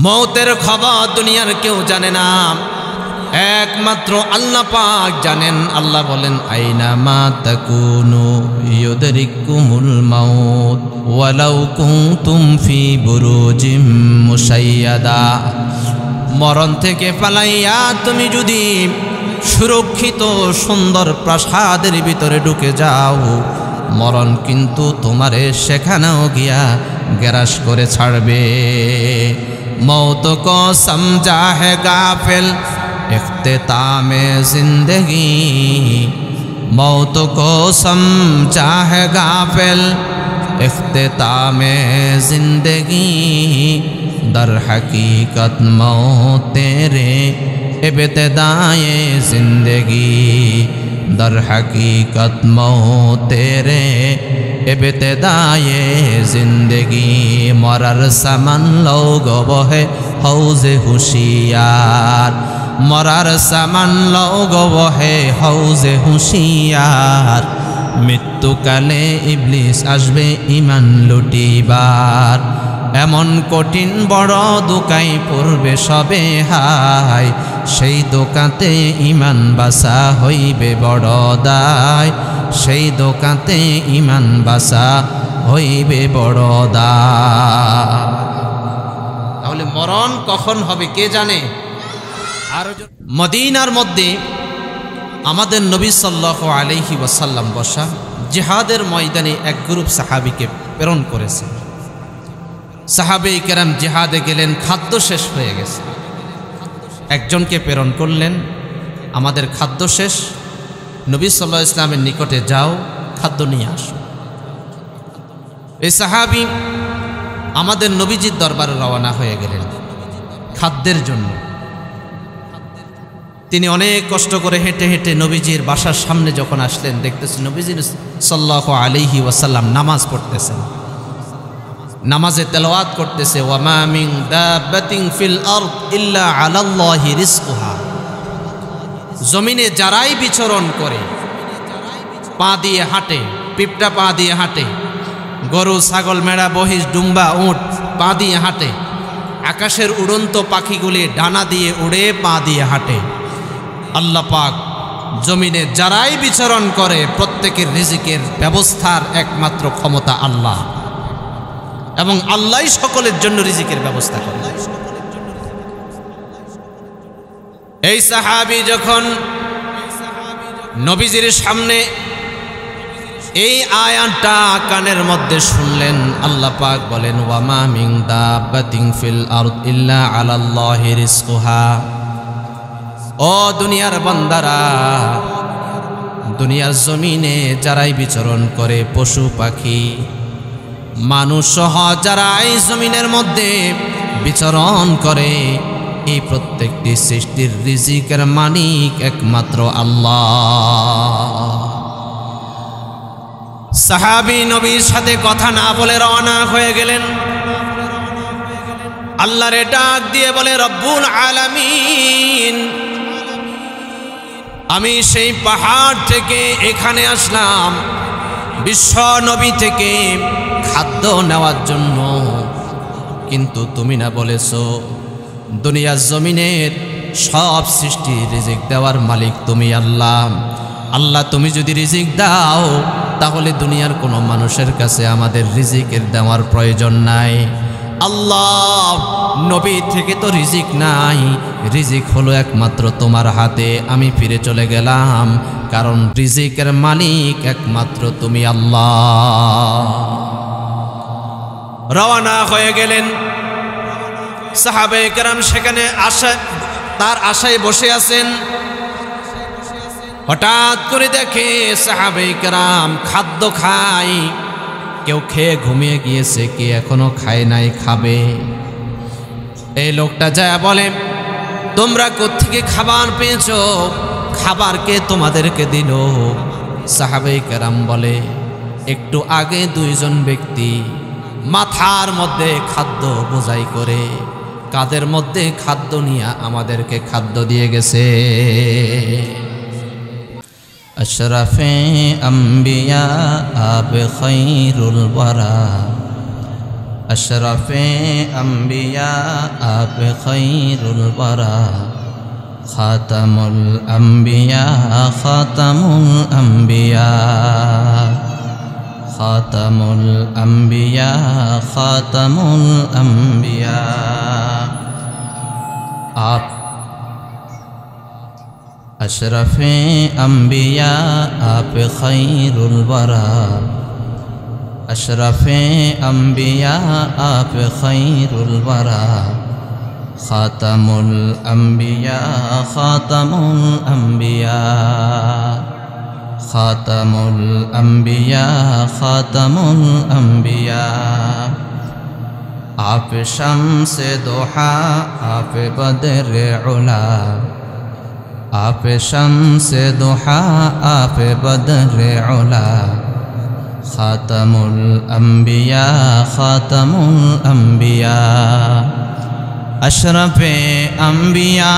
মৌতের খবর দুনিয়ার কেউ জানে না, একমাত্র আল্লাহ পাক জানেন। আল্লাহ বলেন, আইনা মা তাকুনু ইউদরিকুমুল মাউত ওয়ালাউ কুনতুম ফি বুরুজিম মুশাইয়াদা। মরণ থেকে পালাইয়া তুমি যদি সুরক্ষিত সুন্দর প্রাসাদের ভিতরে ঢুকে যাও, মরণ কিন্তু তোমারে সেখানেও গিয়া গ্রাস করে ছাড়বে। मौत को समझा है गाफिल इख्तितामे जिंदगी, मौत को समझा है गाफिल इख्तितामे जिंदगी, दर हकीकत मौत तेरे इब्तिदाए जिंदगी, दर हकीकत मौत तेरे इब्तिदाए जिंदगी। मरार सामान लोग बहे हौजे हुशियार, मरार सामान लोग बहे हौजे हुशियार, मृत्युकाले इबलिस आसबे ईमान लुटिबार। एमन कठिन बड़ दोकाय पड़बे सबे हाय, सेई दोकाते ईमान बासा हইবে बड़ दाय, सेई दोकाते ईमान बासा হইবে বড় দায়। তাহলে মরণ কখন হবে কে জানে? আর মদিনার মধ্যে আমাদের নবী সাল্লাল্লাহু আলাইহি ওয়াসাল্লাম বসা জিহাদের ময়দানে এক গ্রুপ সাহাবীকে প্রেরণ করেছেন। সাহাবায়ে কেরাম জিহাদে গেলেন, খাদ্য শেষ হয়ে গেছে। একজনকে প্রেরণ করলেন, আমাদের খাদ্য শেষ, নবী সাল্লাল্লাহু আলাইহি ওয়াসাল্লামের নিকটে যাও, খাদ্য নিয়ে আসো। এই সাহাবী আমাদের নবীজির দরবারে রওনা হয়ে গেলেন খাদ্যের জন্য। তিনি অনেক কষ্ট করে হেঁটে হেঁটে নবীজির বাসার সামনে যখন আসলেন, দেখতেছেন নবীজি সাল্লাল্লাহু আলাইহি ওয়াসাল্লাম নামাজ পড়তেছেন, নামাজে তেলাওয়াত করতেছে, ওয়া মা মিন দাব্বাতিন ফিল আরদ ইল্লা আলাল্লাহি রিজকুহা। জমিনে যারাই বিচরণ করে, পা দিয়ে হাঁটে, পিঁপড়া পা দিয়ে হাঁটে, গরু ছাগল মেড়া মহিষ ডুম্বা উট পা দিয়ে হাঁটে, আকাশের উড়ন্ত পাখিগুলি ডানা দিয়ে উড়ে পা দিয়ে হাঁটে, আল্লাহ পাক জমিনে যারাই বিচরণ করে প্রত্যেকের রিজিকের ব্যবস্থার একমাত্র ক্ষমতা আল্লাহ, এবং আল্লাহই সকলের জন্য রিজিকের ব্যবস্থা করে। এই সাহাবী যখন নবীজির সামনে এই আয়াতটা কানের মধ্যে শুনলেন, আল্লাহ পাক বলেন, ওয়া মা মিন দাব্বাতিন ফিল আরদ ইল্লা আলাল্লাহি রিজকুহা। ও দুনিয়ার বান্দারা, দুনিয়ার জমিনে যারাই বিচরণ করে, পশু পাখি মানুষ সহ যারাই জমিনের মধ্যে বিচরণ করে, এই প্রত্যেকটি সৃষ্টির রিজিকের মালিক একমাত্র আল্লাহ। সাহাবী নবীর সাথে কথা না বলে রওনা হয়ে গেলেন। আল্লাহরে ডাক দিয়ে বলে, রব্বুল আলামিন, আমি সেই পাহাড় থেকে এখানে আসলাম বিশ্ব নবী থেকে খাদ্য নেওয়ার জন্য, কিন্তু তুমি না বলেছো দুনিয়ার জমিনের সব সৃষ্টি রিজিক দেওয়ার মালিক তুমি আল্লাহ। আল্লাহ, তুমি যদি রিজিক দাও তাহলে দুনিয়ার কোনো মানুষের কাছে আমাদের রিজিকের দেওয়ার প্রয়োজন নাই। আল্লাহ, নবী থেকে তো রিজিক নাই, রিজিক হলো একমাত্র তোমার হাতে। আমি ফিরে চলে গেলাম, কারণ রিজিকের মালিক একমাত্র তুমি আল্লাহ। রওনা হয়ে গেলেন। সাহাবায়ে কেরাম সেখানে তার আশায় বসে আছেন। হঠাৎ করে দেখে সাহাবায়ে কেরাম খাদ্য খায়, কেউ খেয়ে ঘুমিয়ে গিয়েছে, কে এখনো খায় নাই, খাবে। এই লোকটা যায় বলে, তোমরা কোত্থেকে খাবার পেয়েছো? খাবার কে তোমাদেরকে দিল? সাহাবায়ে কেরাম বলে, একটু আগে দুইজন ব্যক্তি মাথার মধ্যে খাদ্য বোঝাই করে কাদের মধ্যে খাদ্য নিয়ে আমাদেরকে খাদ্য দিয়ে গেছে। अशरफ़े अम्बिया आप खैरुल वरा अशरफ़े अम्बिया आप खैरुल वरा खातमुल अम्बिया खातमुल अम्बिया खातमुल अम्बिया खातमुल अम्बिया। आप अशरफ़े अम्बिया आप खैरुल वरा अशरफ़े अम्बिया आप खैरुल वरा खातमुल अम्बिया खातमुल अम्बिया खातमुल अम्बिया खातमुल अम्बिया। आप शम्स-ए दुहा आप बद्र उला आप शम्स-ए दुहा आप बद्र उला खातमुल अम्बिया खातमुल अम्बिया। अशरफ़े अम्बिया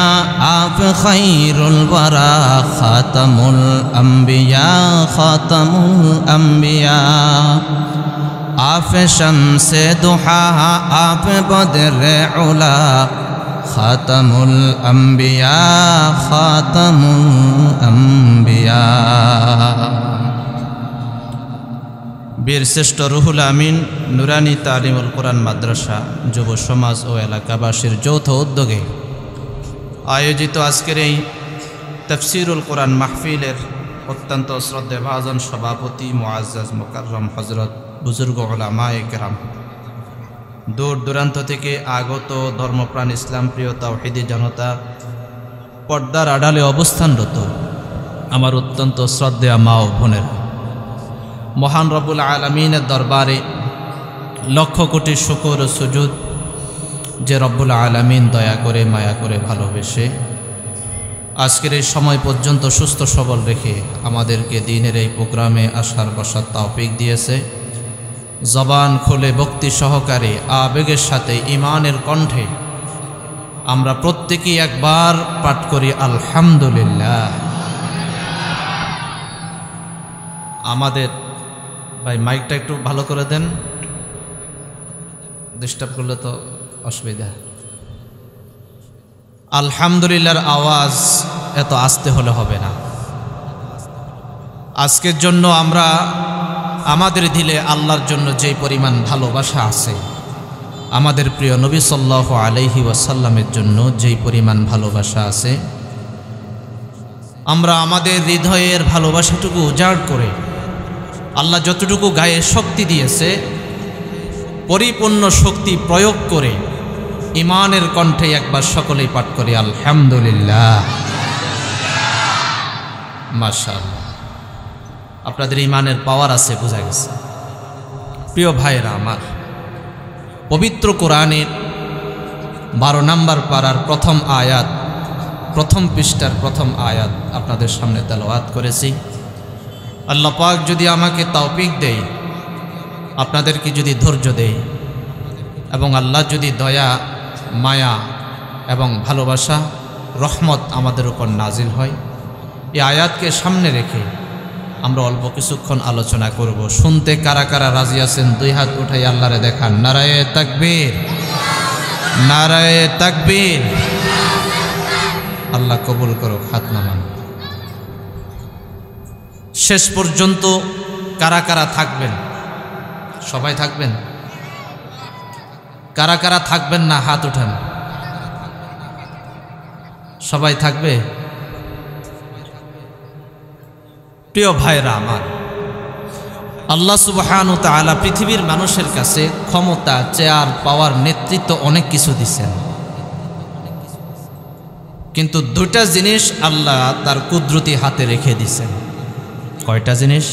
आप खैरुल वरा खातमुल अम्बिया खातमुल अम्बिया। आप शम्स-ए दुहा आप बद्र उला खातमुल अम्बिया खातमुल अम्बिया। বীর শ্রেষ্ঠ রুহুল আমিন নুরানি তালিমুল কোরআন মাদ্রাসা যুব সমাজ ও এলাকাবাসীর যৌথ উদ্যোগে আয়োজিত আজকের এই তাফসীরুল কোরআন মাহফিলের অত্যন্ত শ্রদ্ধেভাজন সভাপতি মুআজ্জাজ মুকাররম হযরত বুজুর্গ উলামায়ে কেরাম, দূর দূরান্ত থেকে আগত ধর্মপ্রাণ ইসলাম প্রিয় তাওহীদি জনতা, পর্দার আড়ালে অবস্থানরত আমার অত্যন্ত শ্রদ্ধেয় মা ও বোনেরা, মহান রব্বুল আলামিনের দরবারে লক্ষ কোটি শুকর ও সুজুদ যে রব্বুল আলামিন দয়া করে মায়া করে ভালোবেসে আজকের এই সময় পর্যন্ত সুস্থ সবল রেখে আমাদেরকে দিনের এই প্রোগ্রামে আসার বসার তৌফিক দিয়েছে। জবান খুলে ভক্তি সহকারে আবেগের সাথে ঈমানের কণ্ঠে আমরা প্রত্যেকেই একবার পাঠ করি আলহামদুলিল্লাহ। আমাদের ভাই মাইকটা একটু ভালো করে দেন, ডিস্টার্ব করলে তো অসুবিধা। আলহামদুলিল্লাহর আওয়াজ এত আস্তে হলে হবে না। আজকের জন্য আমরা আমাদের দিলে আল্লাহর জন্য যে পরিমাণ ভালোবাসা আছে, আমাদের প্রিয় নবী সাল্লাল্লাহু আলাইহি ওয়াসাল্লামের জন্য যেই পরিমাণ ভালোবাসা আছে, আমরা আমাদের হৃদয়ের ভালোবাসাটুকু উজাড় করে আল্লাহ যতটুকু গায়ে শক্তি দিয়েছে পরিপূর্ণ শক্তি প্রয়োগ করে ঈমানের কণ্ঠে একবার সকলেই পাঠ করি আলহামদুলিল্লাহ। মাশাআল্লাহ, আপনাদের ঈমানের পাওয়ার আছে, বোঝা গেছে। প্রিয় ভাইরা আমার, পবিত্র কোরআনের 12 নম্বর পারার প্রথম আয়াত, প্রথম পৃষ্ঠার প্রথম আয়াত আপনাদের সামনে তেলাওয়াত করেছি। আল্লাহ পাক যদি আমাকে তৌফিক দেয়, আপনাদেরকে যদি ধৈর্য দেয় এবং আল্লাহ যদি দয়া মায়া এবং ভালোবাসা রহমত আমাদের উপর নাজিল হয়, এই আয়াতকে সামনে রেখে আমরা অল্প কিছুক্ষণ আলোচনা করব। শুনতে কারা কারা রাজি আছেন দুই হাত উঠাই আল্লাহরে দেখান। নারায়ে তাকবীর, নারায়ে তাকবীর। আল্লাহ কবুল করুক, হাত নামান। শেষ পর্যন্ত কারা কারা থাকবেন? সবাই থাকবেন? কারা কারা থাকবেন না হাত উঠান। সবাই থাকবে? প্রিয় ভাইরা আমার, আল্লাহ সুবহানাহু ওয়া তাআলা পৃথিবীর মানুষের কাছে ক্ষমতা, চেয়ার, পাওয়ার, নেতৃত্ব অনেক কিছু দিচ্ছেন, কিন্তু দুইটা জিনিস আল্লাহ তার কুদরতি হাতে রেখে দিয়েছেন। কয়টা জিনিস?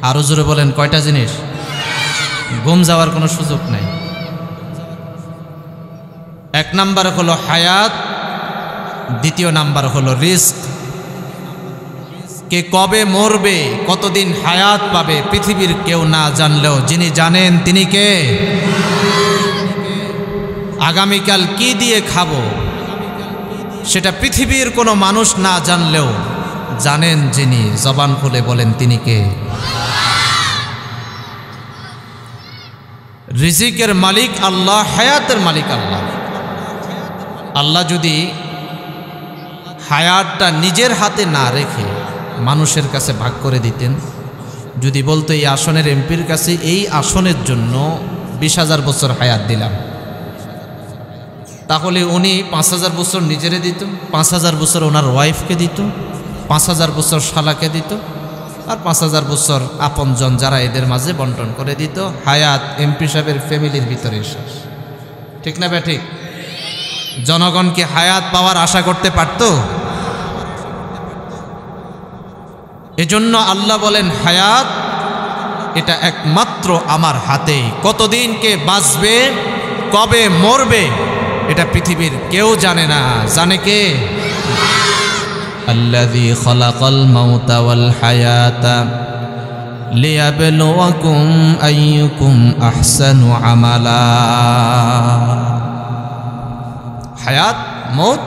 আরো জোরে বলেন, কয়টা জিনিস? গুম যাওয়ার কোনো সুযোগ নাই। এক নাম্বার হলো হায়াত, দ্বিতীয় নাম্বার হলো রিস্ক। কে কবে মরবে, কতদিন হায়াত পাবে পৃথিবীর কেউ না জানলেও যিনি জানেন তিনি কে? আগামীকাল কি দিয়ে খাবো সেটা পৃথিবীর কোনো মানুষ না জানলেও জানেন যিনি, জবান খুলে বলেন তিনি কে? রিজিকের মালিক আল্লাহ, হায়াতের মালিক আল্লাহ। আল্লাহ যদি হায়াতটা নিজের হাতে না রেখে মানুষের কাছে ভাগ করে দিতেন, যদি বলতো এই আসনের এমপির কাছে এই আসনের জন্য 20,000 বছর হায়াত দিলাম, তাহলে উনি 5,000 বছর নিজেরে দিত, 5,000 বছর ওনার ওয়াইফকে দিত, 5,000 বছর শালাকে দিত, আর 5,000 বছর আপনজন যারা এদের মাঝে বন্টন করে দিত। হায়াত এমপি সাহেবের ফ্যামিলির ভিতরে শেষ। ঠিক না ব্যাঠিক? জনগণ কি হায়াত পাওয়ার আশা করতে পারত? এজন্য আল্লাহ বলেন হায়াত এটা একমাত্র আমার হাতে। কতদিন কে বাঁচবে, কবে মরবে, এটা পৃথিবীর কেউ জানে না। জানে কে? আল্লাযী খালাকাল মাউতা ওয়াল হায়াতা লিয়াবলুয়াকুম আইয়ুকুম আহসানু আমালা। হায়াত মৌত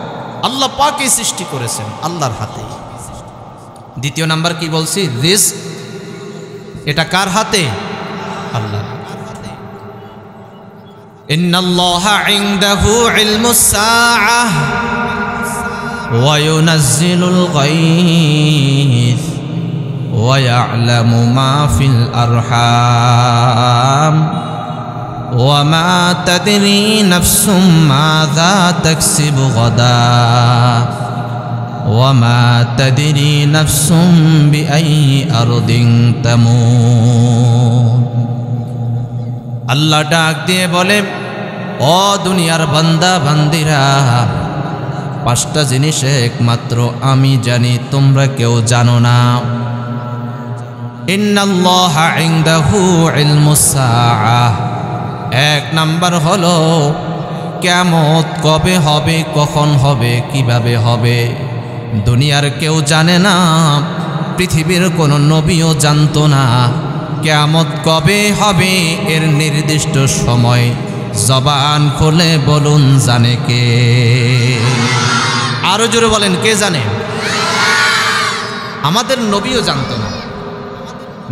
আল্লাহ পাকই সৃষ্টি করেছেন, আল্লাহর হাতে। দ্বিতীয় নাম্বার কি বলছি? রিজক, এটা কার হাতে? আল্লাহর হাতে। ইন্নাল্লাহা ইনদাহু ইলমুস সাআহ ওয়া ইউনাজ্জিলুল গায়থ ওয়া ইয়া'লামু মা ফিল আরহাম ওয়া মা তাদরি নাফসুম মাযা তাকসিবু গাদা ওয়া মা তাদরি নাফসুম বিআইয়ি আরদিন তামুত। আল্লাহ ডাক দিয়ে বলে, ও দুনিয়ার বান্দা বান্দিরা, 5টা জিনিস একমাত্র আমি জানি, তোমরা কেউ জানো না। ইন্নাল্লাহা ইনদাহু ইলমুস সাআহ, 1 নাম্বার হলো কিয়ামত কবে হবে, কখন হবে, কিভাবে হবে, দুনিয়ার কেউ জানে না, পৃথিবীর কোনো নবীও জানতো না। কিয়ামত কবে হবে এর নির্দিষ্ট সময় জবান খুলে বলুন জানে কে? আরো জোরে বলেন, কে জানে? আমাদের নবীও জানতো না।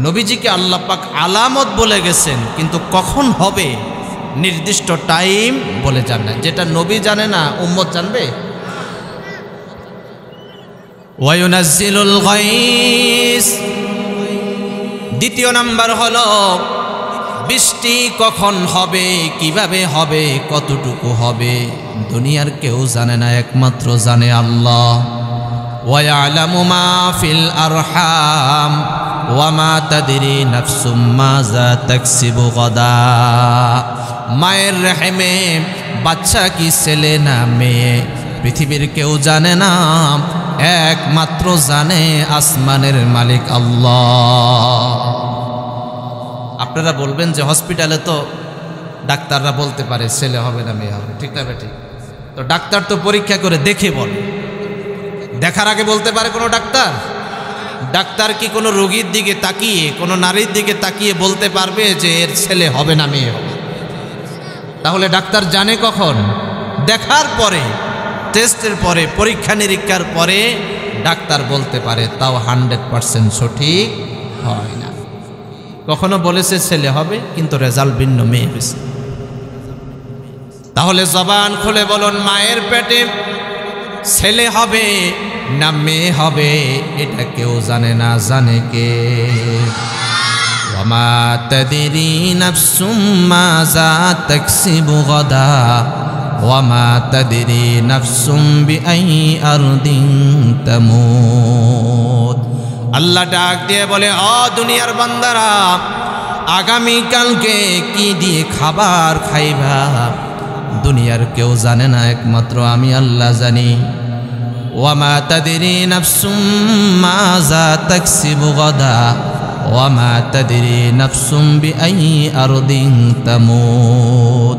নবীজিকে আল্লাহ পাক আলামত বলে গেছেন, কিন্তু কখন হবে নির্দিষ্ট টাইম বলে জান না। যেটা নবী জানে না, উম্মত জানবে? ওয়া ইউনাজ্জিলুল গায়স, দ্বিতীয় নাম্বার হলো বৃষ্টি কখন হবে, কিভাবে হবে, কতটুকু হবে, দুনিয়ার কেউ জানে না, একমাত্র জানে আল্লাহ। ওয়া ইয়ালামু মা ফিল আরহাম ওয়া মা তাদরি নাফসুম মাযা তাকসিবু গাদা। মায়ের রহমে বাচ্চা কি ছেলে না মেয়ে, পৃথিবীর কেউ জানে না, একমাত্র জানে আসমানের মালিক আল্লাহ। আপনারা বলবেন যে হসপিটালে তো ডাক্তাররা বলতে পারে ছেলে হবে না মেয়ে হবে, ঠিক না বেটি? তো ডাক্তার তো পরীক্ষা করে দেখে বলে, দেখার আগে বলতে পারে কোনো ডাক্তার? ডাক্তার কি কোনো রোগীর দিকে তাকিয়ে, কোনো নারীর দিকে তাকিয়ে বলতে পারবে যে এর ছেলে হবে না মেয়ে হবে? তাহলে ডাক্তার জানে কখন? দেখার পরে, টেস্টের পরে, পরীক্ষা নিরীক্ষার পরে ডাক্তার বলতে পারে, তাও 100% সঠিক হয় না। কখনো বলেছে ছেলে হবে, কিন্তু রেজাল্ট ভিন্ন, মেয়ে হয়েছে। তাহলে জবান খুলে বলুন, মায়ের পেটে ছেলে হবে না মেয়ে হবে এটা কেউ জানে না, জানে কে? ওয়া মা তাদরি নাফসুম মাযা তাকসিবু গাদা ওয়া মা তাদরি নাফসুম বিআইয়ি আরদিন তামুত। আল্লাহ ডাক দিয়ে বলে, ও দুনিয়ার বান্দারা, আগামীকালকে কি দিয়ে খাবার খাইবা দুনিয়ার কেউ জানে না, একমাত্র আমি আল্লাহ জানি। ওয়া মা তাদরি নাফসুম মাযা তাকসিবু গাদা ওয়া মা তাদরি নাফসুম বিআইয়ি আরদিন তামুত।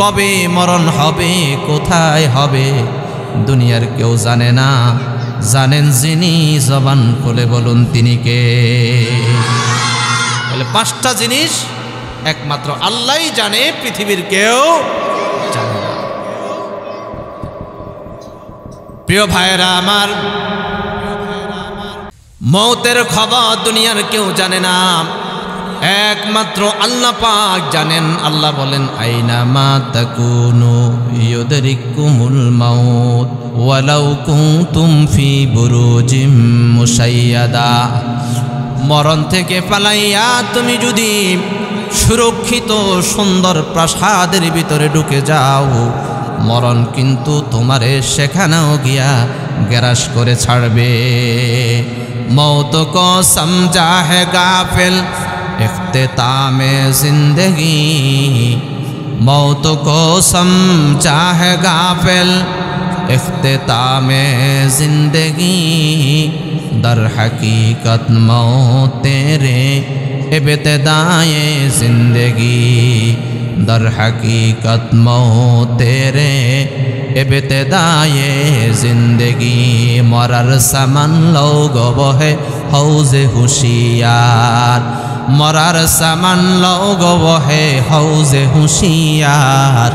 কবে মরণ হবে, কোথায় হবে, দুনিয়ার কেউ জানে না, জানেন যিনি, জবান খুলে বলুন তিনি কে? বলে 5টা জিনিস একমাত্র আল্লাহই জানে, পৃথিবীর কেউ জানে না। প্রিয় ভাইয়েরা আমার, মৌতের খবর দুনিয়ার কেউ জানে না, একমাত্র আল্লাহ পাক জানেন। আল্লাহ বলেন আইনামা তাকুনু ইউদরিকুমুল মাউত ওয়ালাউ কুনতুম ফি বুরুজিম মুশাইয়াদা। মরণ থেকে পালাইয়া তুমি যদি সুরক্ষিত সুন্দর প্রাসাদের ভিতরে ঢুকে যাও, মরণ কিন্তু তোমারে সেখানেও গিয়া গ্রাস করে ছাড়বে। মৌত কো সমঝা হে গাফিল ইখতিতামে জিন্দগি, মৌত কো সমঝা হে গাফিল ইখতিতামে জিন্দগি, দর হकीकत मौत तेरे इब्तिदाए जिंदगी, दर हकीकत मौत तेरे इब्तिदाए जिंदगी। मरार समन लोग बहे हौजे हुशियार, मरार समन लोग बहे हौजे हुशियार।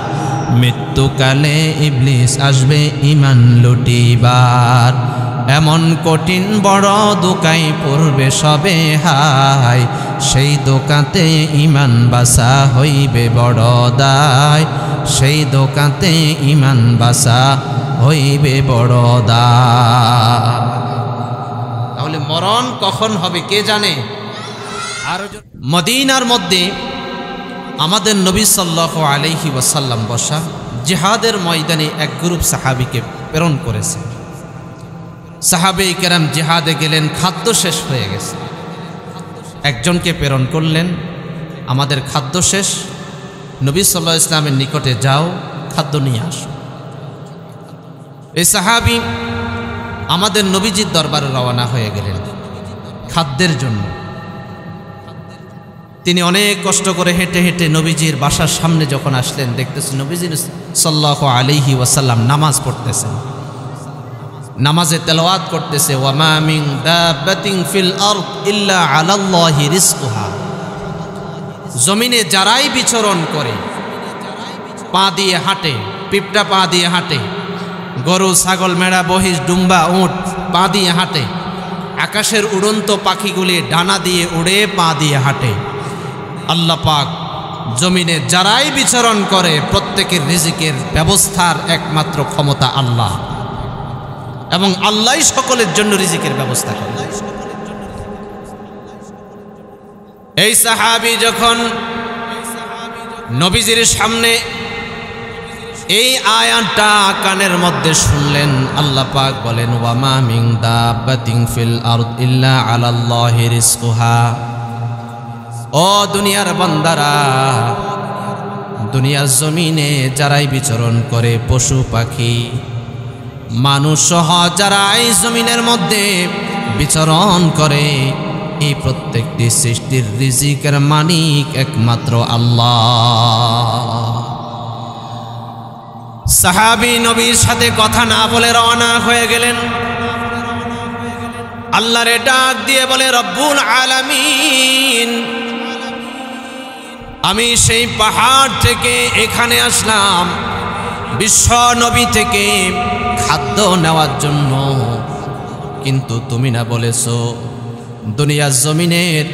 মৃত্যুকালে ইবলিস আসবে ইমান লুটিবার, এমন কঠিন বড় দোকাই পড়বে সবে হায়। সেই দোকাতে ইমান বাসা হইবে বড় দায়, সেই দোকাতে ইমান বাসা হইবে বড় দায়। তাহলে মরণ কখন হবে কে জানে? আর মদিনার মধ্যে আমাদের নবী সাল্লাল্লাহু আলাইহি ওয়াসাল্লাম বসা জিহাদের ময়দানে এক গ্রুপ সাহাবীকে প্রেরণ করেছে। সাহাবায়ে কেরাম জিহাদে গেলেন, খাদ্য শেষ হয়ে গেছে। একজনকে প্রেরণ করলেন, আমাদের খাদ্য শেষ, নবী সাল্লাল্লাহু আলাইহি ওয়াসাল্লামের নিকটে যাও, খাদ্য নিয়ে আসো। এই সাহাবী আমাদের নবীজির দরবারে রওনা হয়ে গেলেন খাদ্যের জন্য। তিনি অনেক কষ্ট করে হেঁটে হেঁটে নবীজির বাসার সামনে যখন আসলেন, দেখতেছেন নবীজি সাল্লাল্লাহু আলাইহি ওয়াসাল্লাম নামাজ পড়তেছেন, নামাজে তেলাওয়াত করতেছে। ওয়ামা মিন দাব্বাতিন ফিল আরদ ইল্লা আলাল্লাহি রিজকুহা। জমিনে যারাই বিচরণ করে, পা দিয়ে হাঁটে, পিঁপড়া পা দিয়ে হাঁটে, গরু ছাগল মেড়া মহিষ ডুম্বা উট পা দিয়ে হাঁটে, আকাশের উড়ন্ত পাখিগুলি ডানা দিয়ে উড়ে পা দিয়ে হাঁটে, আল্লাহ পাক জমিনে যারাই বিচরণ করে প্রত্যেকের রিজিকের ব্যবস্থার একমাত্র ক্ষমতা আল্লাহ, এবং আল্লাহই সকলের জন্য রিজিকের ব্যবস্থা করে। এই সাহাবী যখন নবীজির সামনে এই আয়াতটা কানের মধ্যে শুনলেন, আল্লাহ পাক বলেন ওয়ামা মিন দাব্বাতিন ফিল আরদ ইল্লা আলাল্লাহি রিজকুহা। ও দুনিয়ার বান্দারা, দুনিয়ার জমিনে যারাই বিচরণ করে, পশু পাখি মানুষ সহ যারাই জমিনের মধ্যে বিচরণ করে, এই প্রত্যেকটি সৃষ্টির রিজিকের মালিক একমাত্র আল্লাহ। সাহাবী নবীর সাথে কথা না বলে রওনা হয়ে গেলেন। আল্লাহরে ডাক দিয়ে বলে রব্বুল আলামিন, আমি সেই পাহাড় থেকে এখানে আসলাম বিশ্ব নবী থেকে খাদ্য নেওয়ার জন্য, কিন্তু তুমি না বলেছো দুনিয়ার জমিনের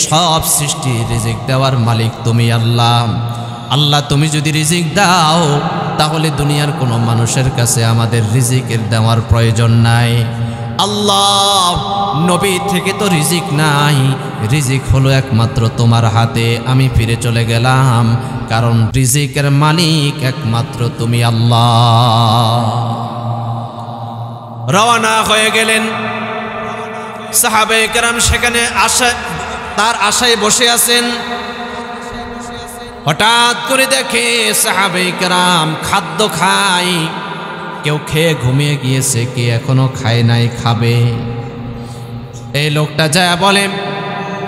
সব সৃষ্টি রিজিক দেওয়ার মালিক তুমি আল্লাহ। আল্লাহ তুমি যদি রিজিক দাও তাহলে দুনিয়ার কোনো মানুষের কাছে আমাদের রিজিকের দেওয়ার প্রয়োজন নাই। আল্লাহ নবী থেকে তো রিজিক নাই, রিজিক হলো একমাত্র তোমার হাতে। আমি ফিরে চলে গেলাম, কারণ রিজিকের মালিক একমাত্র তুমি আল্লাহ। রওনা হয়ে গেলেন। সাহাবায়ে কেরাম সেখানে তার আশায় বসে আছেন। হঠাৎ করে দেখে সাহাবায়ে কেরাম খাদ্য খায়, কেউ খেয়ে ঘুমিয়ে গিয়েছে, কে এখনো খায় নাই, খাবে। এই লোকটা যায় বলে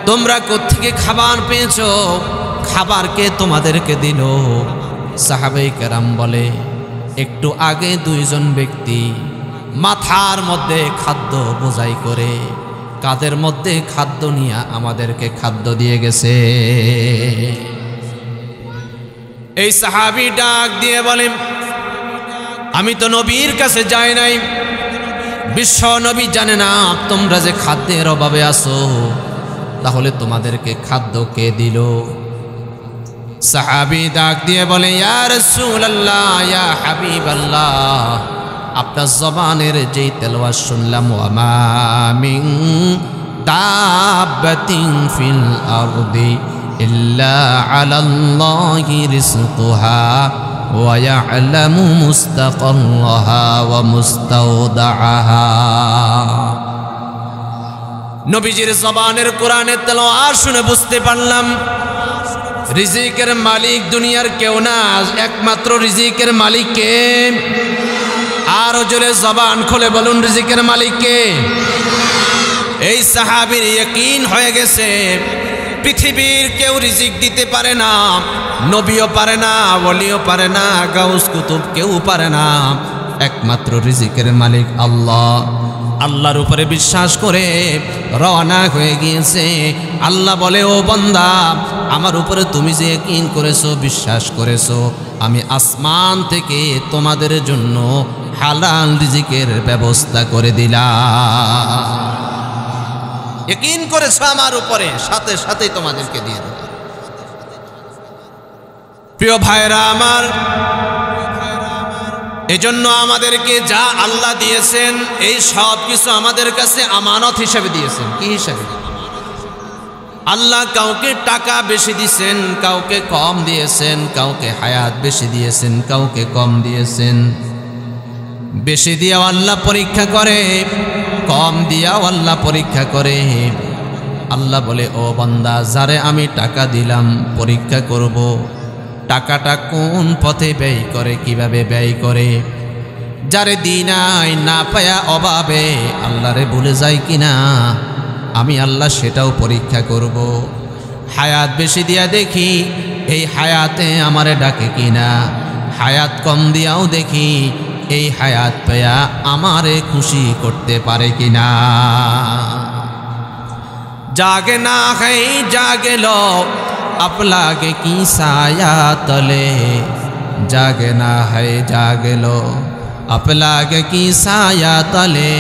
তোমরা কোত্থেকে খাবার পেয়েছো, খাবার কে তোমাদেরকে দিল? সাহাবায়ে কেরাম বলে একটু আগে দুইজন ব্যক্তি মাথার মধ্যে খাদ্য বোঝাই করে কাদের মধ্যে খাদ্য নিয়ে আমাদেরকে খাদ্য দিয়ে গেছে। এই সাহাবী ডাক দিয়ে বলেন আমি তো নবীর কাছে যাই নাই, বিশ্ব নবী জানে না তোমরা যে খাদ্যের অভাবে আছো। তাহলে তোমাদেরকে খাদ্য কে দিল? সাহাবী ডাক দিয়ে বলে, ইয়া রাসূলুল্লাহ, ইয়া হাবিবাল্লাহ, আপনার জবানের যেই তেলাওয়াত শুনলাম, ওয়া মা মিন দাব্বাতিন ফিল আরদি ইল্লা আলাল্লাহি রিজকুহা ওয়া ইয়ালামু মুস্তাকাররাহা ওয়া মুস্তাওদাআহা। নবীজির জবানের কোরআনের তেলাওয়াত শুনে বুঝতে পারলাম রিজিকের মালিক দুনিয়ার কেউ না, একমাত্র রিজিকের মালিক কে? আরো জোরে জবান খুলে বলুন, রিজিকের মালিক কে? এই সাহাবীর ইয়াকিন হয়ে গেছে পৃথিবীর কেউ রিজিক দিতে পারে না, নবীও পারে না, ওলিও পারে না, গাউস কুতুব কেউ পারে না, একমাত্র রিজিকের মালিক আল্লাহ। আল্লাহর উপরে বিশ্বাস করে রওনা হয়ে গিয়েছে। আল্লাহ বলে, ও বান্দা, আমার উপরে তুমি যে ইয়াকিন করেছো, বিশ্বাস করেছো, আমি আসমান থেকে তোমাদের জন্য হালাল রিজিকের ব্যবস্থা করে দিলাম। ইয়াকিন করেছো আমার উপরে, সাথে সাথেই তোমাদেরকে দিয়ে দেব। প্রিয় ভাইরা আমার, এজন্য আমাদেরকে যা আল্লাহ দিয়েছেন এই সব কিছু আমাদের কাছে আমানত হিসেবে দিয়েছেন। কি হিসাবে? আল্লাহ কাউকে টাকা বেশি দিয়েছেন, কাউকে কম দিয়েছেন, কাউকে হায়াত বেশি দিয়েছেন, কাউকে কম দিয়েছেন। বেশি দিয়াও আল্লাহ পরীক্ষা করে, কম দিয়াও আল্লাহ পরীক্ষা করে। আল্লাহ বলে, ও বান্দা, যারে আমি টাকা দিলাম পরীক্ষা করব টাকাটা কোন পথে ব্যয় করে, কিভাবে ব্যয় করে। যারে দিনাই না পায়া অভাবে আল্লাহরে ভুলে যায় কিনা, আমি আল্লাহ সেটাও পরীক্ষা করব। হায়াত বেশি দিয়া দেখি এই হায়াতে আমারে ডাকে কিনা, হায়াত কম দিয়াও দেখি এই হায়াত পেয়া আমারে খুশি করতে পারে কিনা। जागे ना है जागे लो अब लागे की साया तले, जागे ना है जागे लो अब लागे की साया तले,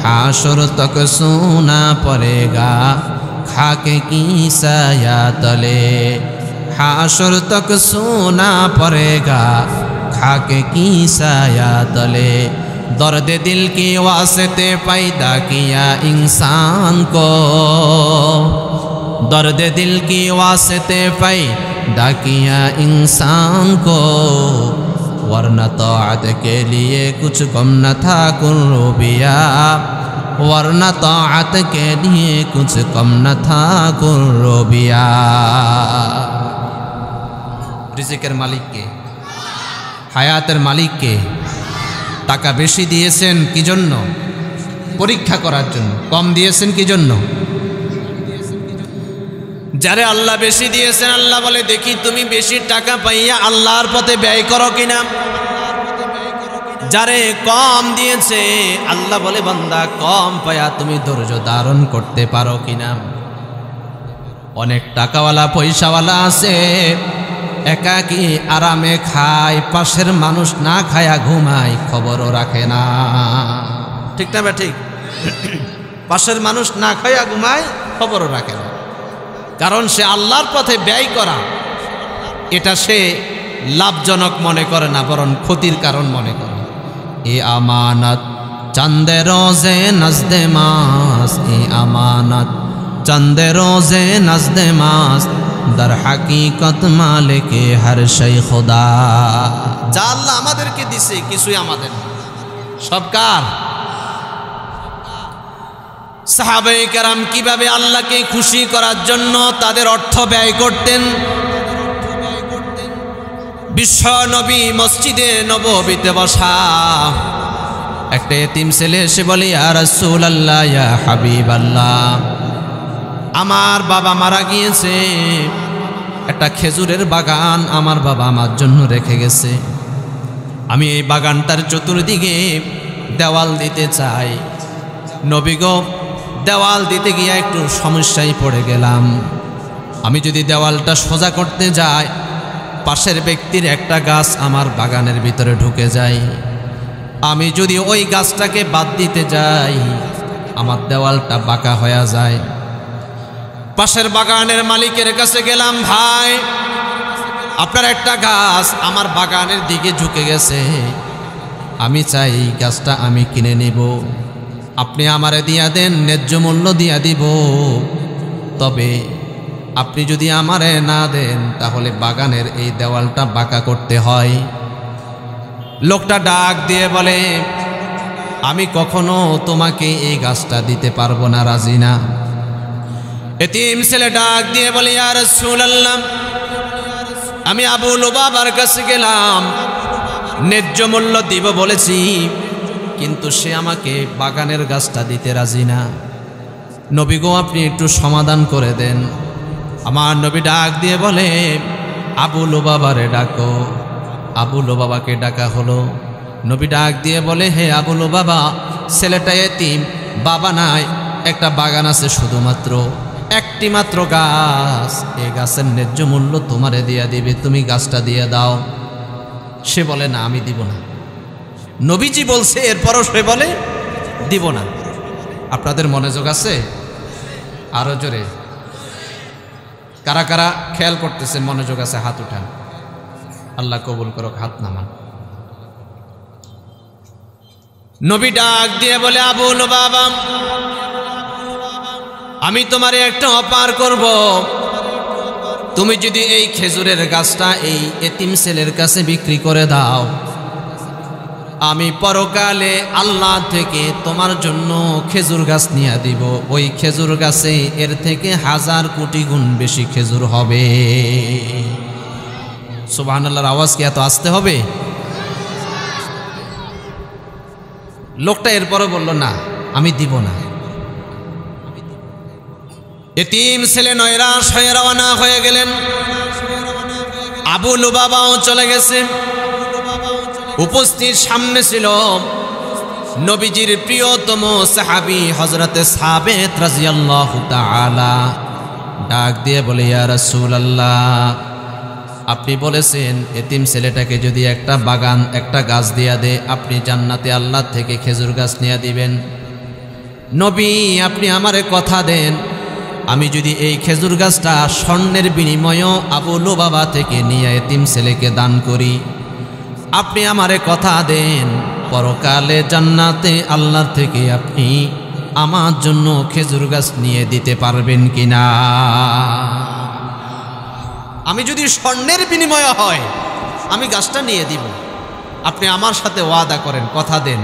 हाशुर तक सोना पड़ेगा खाके की साया तले, हाशुर तक सोना पड़ेगा खाके की साया तले। दर्द दिल की वास्ते पैदा किया इंसान को, दर्द दिल की वास्ते पैदा किया इंसान को, वरना तौअत के लिए कुछ कम न था कुर्बिया, वरना तौअत के लिए कुछ कम न था कुर्बिया। रिज़िकेर मालिक के, हायातेर मालिक के। টাকা বেশি দিয়েছেন কি জন্য? পরীক্ষা করার জন্য। কম দিয়েছেন কি জন্য? যারে আল্লাহ বেশি দিয়েছেন আল্লাহ বলে, দেখি তুমি বেশি টাকা পাইয়া আল্লাহর পথে ব্যয় করো কিনা। যারে কম দিয়েছে আল্লাহ বলে, বান্দা কম পাইয়া তুমি ধৈর্য ধারণ করতে পারো কিনা। অনেক টাকাওয়ালা পয়সাওয়ালা আছে, একাকি আরামে খায়, পাশের মানুষ না খায়া ঘুমায়, খবরও রাখে না। ঠিক না? ঠিক। পাশের মানুষ না খায়া ঘুমায়, খবরও রাখে না, কারণ সে আল্লাহর পথে ব্যয় করা এটা সে লাভজনক মনে করে না, বরং ক্ষতির কারণ মনে করে। এ আমানত চাঁদে রোজে নজদে মাস, এ আমানত চাঁদে রোজে নজদে মাস, दर हकीकत मालिके हर शै खुदा। যা আল্লাহ আমাদেরকে দিছে কিছুই আমাদের না, সব কার? সাহাবায়ে কেরাম কিভাবে আল্লাহকে খুশি করার জন্য তাদের অর্থ ব্যয় করতেন। বিশ্ব নবী মসজিদে নববীতে বসা, একটা এতিম ছেলে এসে বলে, ইয়া রাসূলুল্লাহ, ইয়া হাবিবাল্লাহ, আমার বাবা মারা গিয়েছে, একটা খেজুরের বাগান আমার বাবা আমার জন্য রেখে গেছে, আমি এই বাগানটার চতুর্দিকে দেওয়াল দিতে চাই। নবী গো, দেওয়াল দিতে গিয়ে একটু সমস্যায় পড়ে গেলাম। আমি যদি দেওয়ালটা সোজা করতে যাই, পাশের ব্যক্তির একটা গাছ আমার বাগানের ভিতরে ঢুকে যায়। আমি যদি ওই গাছটাকে বাদ দিতে যাই, আমার দেওয়ালটা বাঁকা হয়ে যায়। পাশের বাগানের মালিকের কাছে গেলাম, ভাই আপনার একটা গাছ আমার বাগানের দিকে ঝুঁকে গেছে, আমি চাই এই গাছটা আমি কিনে নিব, আপনি আমারে দিয়া দেন, ন্যায্য মূল্য দিয়া দিব, তবে আপনি যদি আমারে না দেন তাহলে বাগানের এই দেওয়ালটা বাঁকা করতে হয়। লোকটা ডাক দিয়ে বলে, আমি কখনো তোমাকে এই গাছটা দিতে পারবো না, রাজি না। এতিম ছেলে ডাক দিয়ে বলে, ইয়া রাসূলুল্লাহ, আমি আবু লুবাবার কাছে গেলাম, ন্যায্য মূল্য দিব বলেছি, কিন্তু সে আমাকে বাগানের গাছটা দিতে রাজি না। নবী গো, আপনি একটু সমাধান করে দেন। আমার নবী ডাক দিয়ে বলে, আবু লুবাবারে ডাকো। আবু লুবাবাকে ডাকা হলো। নবী ডাক দিয়ে বলে, হে আবু লুবাবা, ছেলেটা এতিম, বাবা নাই, একটা বাগান আছে শুধুমাত্র, একটি মাত্র গাছ, এই গাছের ন্যায্য মূল্য তোমারে দিয়া দিবে, তুমি গাছটা দিয়ে দাও। সে বলে, না আমি দিব না। নবীজি বলছে, এরপরও সে বলে দিব না। আপনাদের মনোযোগ আছে? আরো জোরে কারা কারা খেয়াল করতেছেন, মনোযোগ আছে হাত উঠান। আল্লাহ কবুল করুক, হাত নামান। নবী ডাক দিয়ে বলে, আবু লুবাবা, আমি তোমারে একটা অপার করব, তুমি যদি এই খেজুরের গাছটা এই এতিম ছেলের কাছে বিক্রি করে দাও, আমি পরকালে আল্লাহ থেকে তোমার জন্য খেজুর গাছ নিয়ে দিব, ওই খেজুর গাছে এর থেকে 1000 কোটি গুণ বেশি খেজুর হবে। সুবহানাল্লাহর আওয়াজ কি এত আসতে হবে? লোকটা এরপরে বলল, না আমি দিব না। এতিম ছেলে নয়রাশ হয়ে রওনা হয়ে গেলেন। আবু লুবাবাও চলে গেছে। উপস্থিত সামনে ছিল নবীজির প্রিয়তম সাহাবী হযরতে সাবেত রাদিয়াল্লাহু তাআলা। ডাক দিয়ে বলে, ইয়া রাসূলুল্লাহ, আপনি বলেছেন এতিম ছেলেটাকে যদি একটা বাগান, একটা গাছ দিয়া দে, আপনি জান্নাতে আল্লাহ থেকে খেজুর গাছ নিয়ে দিবেন। নবী, আপনি আমারে কথা দেন, আমি যদি এই খেজুর গাছটা স্বর্ণের বিনিময়ে আবু লুবাবা থেকে নিয়ে এতিম ছেলেকে দান করি, আপনি আমারে কথা দেন, পরকালে জান্নাতে আল্লাহর থেকে আপনি আমার জন্য খেজুর গাছ নিয়ে দিতে পারবেন কিনা? আমি যদি স্বর্ণের বিনিময়ে হয়, আমি গাছটা নিয়ে দিব, আপনি আমার সাথে ওয়াদা করেন, কথা দেন,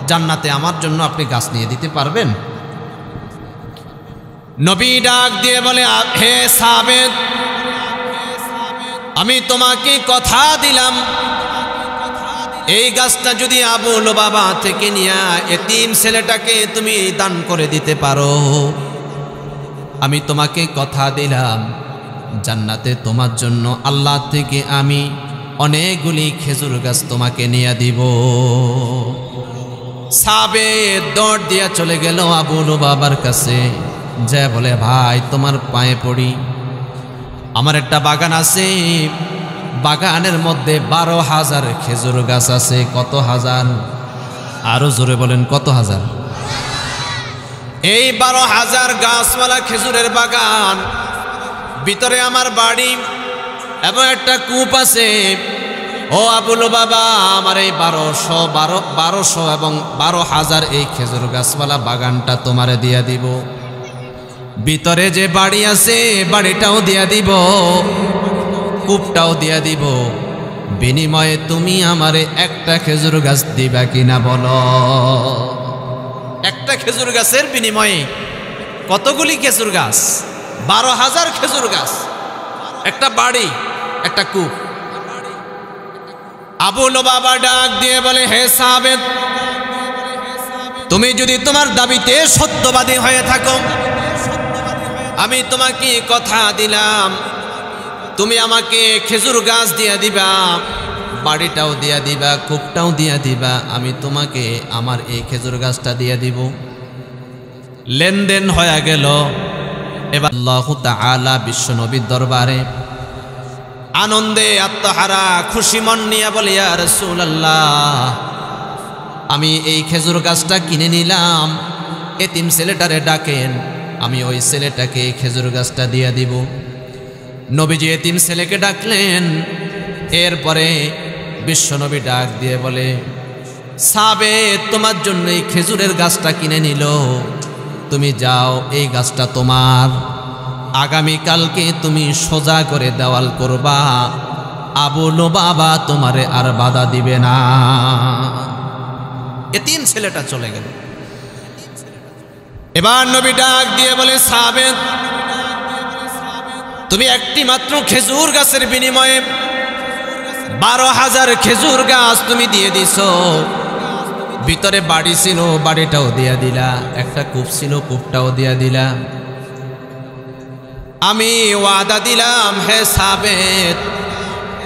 জান্নাতে আমার জন্য আপনি গাছ নিয়ে দিতে পারবেন? নবী ডাক দিয়ে বলে, হে সাবেত, আমি তোমাকে কথা দিলাম, এই গাছটা যদি আবু লুবাবা থেকে নিয়া এতিম ছেলেটাকে তুমি দান করে দিতে পারো, আমি তোমাকে কথা দিলাম, জান্নাতে তোমার জন্য আল্লাহ থেকে আমি অনেকগুলি খেজুর গাছ তোমাকে নিয়ে দিব। সাবেত দৌড় দিয়া চলে গেল আবু লুবাবার কাছে, যে বলে, ভাই তোমার পায়ে পড়ি, আমার একটা বাগান আছে, বাগানের মধ্যে 12,000 খেজুর গাছ আছে। কত হাজার? আরো জোরে বলেন, কত হাজার? এই 12,000 গাছওয়ালা খেজুরের বাগান, ভিতরে আমার বাড়ি এবং একটা কূপ আছে। ও আবু লুবাবা, আমার এই 1200 এবং 12,000 এই খেজুর গাছওয়ালা বাগানটা তোমারে দিয়া দিব, ভিতরে যে বাড়ি আছে বাড়িটাও দিয়া দিব, কূপটাও দিয়া দিব, বিনিময়ে তুমি আমারে একটা খেজুর গাছ দিবা কিনা বলো? একটা খেজুর গাছের বিনিময়ে কতগুলি খেজুর গাছ? 12,000 খেজুর গাছ, একটা বাড়ি, একটা কূপ। আবু লুবাবা ডাক দিয়ে বলে, হে সাবেত, তুমি যদি তোমার দাবিতে সত্যবাদী হয়ে থাকো, আমি তোমাকে কথা দিলাম, তুমি আমাকে খেজুর গাছ দিয়া দিবা, বাড়িটাও দিয়া দিবা, কূপটাও দিয়া দিবা, আমি তোমাকে আমার এই খেজুর গাছটা দিয়া দিব। লেনদেন হয়ে গেল। এবার আল্লাহু তাআলা বিশ্ব নবীর দরবারে আনন্দে আত্মহারা খুশি মন নিয়ে বলে, ইয়া রাসূলুল্লাহ, আমি এই খেজুর গাছটা কিনে নিলাম, এতিম ছেলেটারে ডাকেন, আমি ওই ছেলেটাকে খেজুর গাছটা দিয়ে দিব। নবীজি এতিম ছেলেকে ডাকলেন। এরপরে বিশ্বনবী ডাক দিয়ে বলে, সাবেত তোমার জন্য এই খেজুরের গাছটা কিনে নিল, তুমি যাও, এই গাছটা তোমার। আগামীকালকে তুমি সোজা করে দেওয়াল করবা, আবু লুবাবা তোমারে আর বাধা দিবে না। এতিম ছেলেটা চলে গেল। এবার নবী ডাক দিয়ে বলে, সাবেত তুমি একটি মাত্র খেজুর গাছের বিনিময়ে 12,000 খেজুর গাছ তুমি দিয়ে দিছো। ভিতরে বাড়ি ছিল, বাড়িটাও দিয়া দিলা, একটা কূপ ছিল, কূপটাও দিয়া দিলা। আমি ওয়াদা দিলাম হে সাবেত,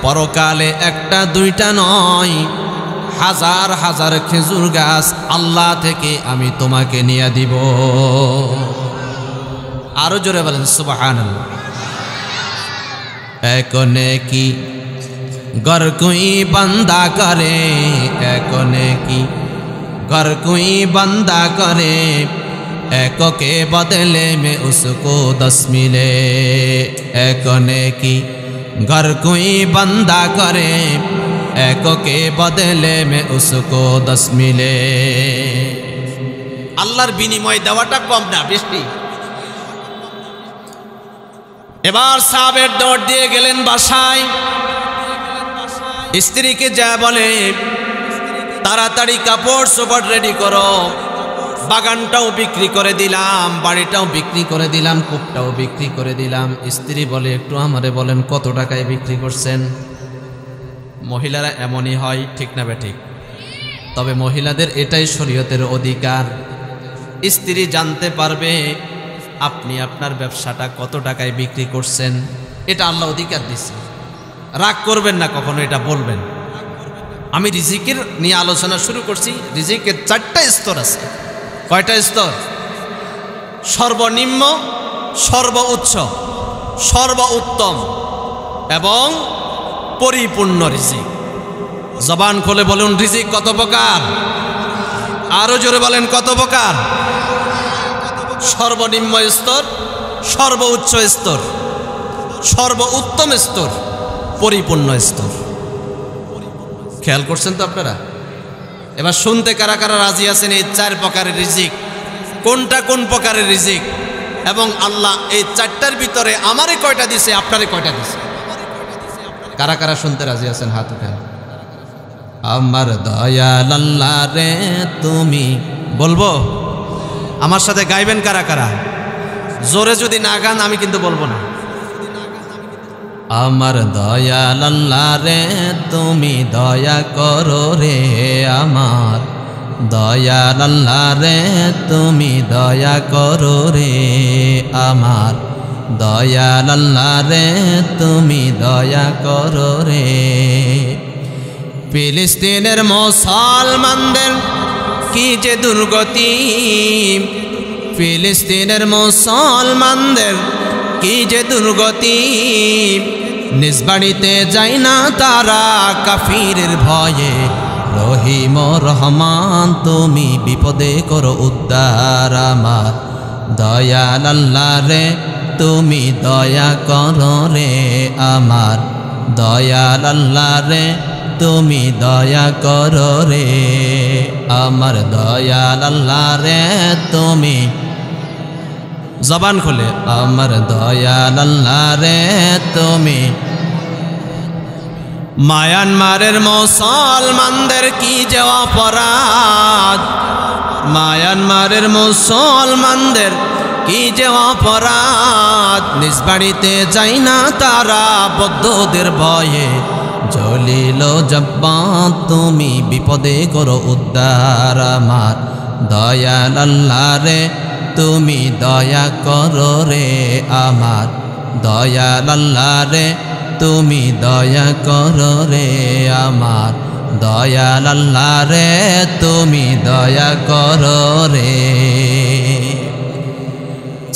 পরকালে একটা দুইটা নয়, হাজার হাজার খেজুর গাছ আল্লাহ থেকে আমি তোমাকে নিয়ে দিব। আরো জোরে বলেন সুবহানাল্লাহ। একনে কি घर कोई बंदा करे, एकने की घर कोई बंदा करे, एको के बदले में उसको 10 मिले। एकने की घर कोई बंदा करे, एको के बदले में उसको 10 मिले। আল্লাহর বিনিময় দেওয়াটা কম না বেশি। এবার সাহাবের দৌড় দিয়ে গেলেন বাসায়। স্ত্রীকে যা বলে, তাড়াতাড়ি কাপড় চোপড় রেডি করো, বাগানটাও বিক্রি করে দিলাম, বাড়িটাও বিক্রি করে দিলাম, কূপটাও বিক্রি করে দিলাম। স্ত্রী বলে, একটু আমারে বলেন কত টাকায় বিক্রি করছেন? মহিলারা এমনই হয়, ঠিক না বেঠিক? তবে মহিলাদের এটাই শরীয়তের অধিকার, স্ত্রী জানতে পারবে আপনি আপনার ব্যবসাটা কত টাকায় বিক্রি করছেন, এটা আল্লাহ অধিকার দিচ্ছে। রাগ করবেন না কখনো, এটা বলবেন। আমি রিজিকের নিয়ে আলোচনা শুরু করছি। রিজিকের 4টা স্তর আছে। কয়টা স্তর? সর্বনিম্ন, সর্বোচ্চ, সর্বোত্তম এবং পরিপূর্ণ রিজিক। জবান খুলে বলুন রিজিক কত প্রকার? আরো জোরে বলেন কত প্রকার? সর্বনিম্ন স্তর, সর্বোচ্চ স্তর, সর্বোত্তম স্তর, পরিপূর্ণ স্তর। খেয়াল করছেন তো আপনারা? এবার শুনতে কারা কারা রাজি আছেন এই 4 প্রকারের রিজিক? কোনটা কোন প্রকারের রিজিক? এবং আল্লাহ এই 4টার ভিতরে আমারে কয়টা দিছে, আপনারে কয়টা দিছে? কারা কারা শুনতে রাজি আছেন হাত উঠান। আমার দয়াল আল্লাহ রে তুমি, বলবো আমার সাথে গাইবেন কারা কারা? জোরে যদি না গান আমি কিন্তু বলবো না। আমার দয়াল আল্লাহ রে তুমি দয়া করো রে, আমার দয়াল আল্লাহ রে তুমি দয়া করো রে, আমার দয়াল আল্লাহ রে তুমি দয়া করো রে। ফিলিস্তিনের মুসলমানদের কি যে দুর্গতি, ফিলিস্তিনের মুসলমানদের কি যে দুর্গতি, নিজ বাড়িতে যায় না তারা কাফিরের ভয়ে। রহিম রহমান তুমি বিপদে করো উদ্ধার, আমার দয়াল আল্লাহ রে তুমি দয়া করো রে, আমার দয়াল আল্লাহ রে তুমি দয়া করো রে, আমার দয়াল আল্লাহ রে তুমি। জবান খুলে আমার দয়াল আল্লাহ রে তুমি। মায়ানমারের মুসলমানদের কি যে অপরাধ, মায়ানমারের মুসলমানদের কি যে অপরাধ, নিজ বাড়িতে যাই না তারা বৌদ্ধদের ভয়ে। জলিল জব্বার তুমি বিপদে করো উদ্ধার, আমার দয়াল আল্লাহ রে তুমি দয়া করো রে, আমার দয়াল আল্লাহ রে তুমি দয়া করো রে, আমার দয়াল আল্লাহ রে তুমি দয়া করো রে।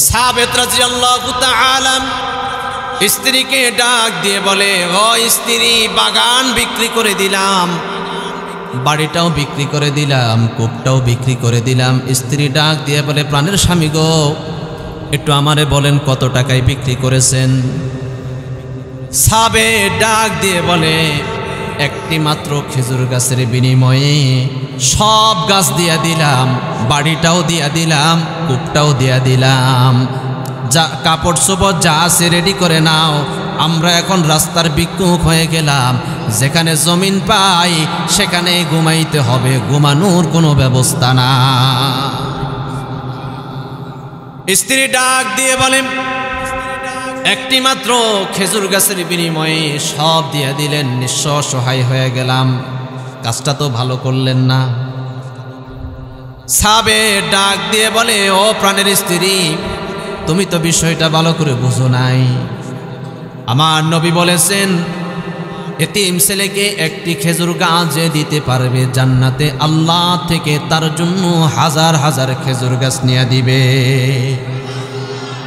সাবেত রাদিয়াল্লাহু তাআলা স্ত্রীকে ডাক দিয়ে বলে, ও স্ত্রী বাগান বিক্রি করে দিলাম, বাড়িটাও বিক্রি করে দিলাম, কূপটাও বিক্রি করে দিলাম। স্ত্রী ডাক দিয়ে বলে, প্রাণের স্বামী গো, একটু আমারে বলেন কত টাকায় বিক্রি করেছেন? সাবে ডাক দিয়ে বলে, একটি মাত্র খেজুর গাছের বিনিময়ে সব গাছ দিয়া দিলাম, বাড়িটাও দিয়া দিলাম, কূপটাও দিয়া দিলাম, যা কাপড় চোপড় যা আছে রেডি করে নাও, আমরা এখন রাস্তার ভিক্ষুক হয়ে গেলাম, যেখানে জমিন পাই সেখানে ঘুমাইতে হবে, ঘুমানোর কোনো ব্যবস্থা না। স্ত্রী ডাক দিয়ে বলেন, একটি মাত্র খেজুর গাছের বিনিময়ে সব দিয়ে দিলেন, নিঃস্ব সহায় হয়ে গেলাম, কাজটা তো ভালো করলেন না। সাবে ডাক দিয়ে বলে, ও প্রাণের স্ত্রী, তুমি তো বিষয়টা ভালো করে বুঝো নাই। আমার নবী বলেছেন, এতিম ছেলেকে একটি খেজুর গাছ যে দিতে পারবে, জান্নাতে আল্লাহ থেকে তার জন্য হাজার হাজার খেজুর গাছ নিয়ে দিবে।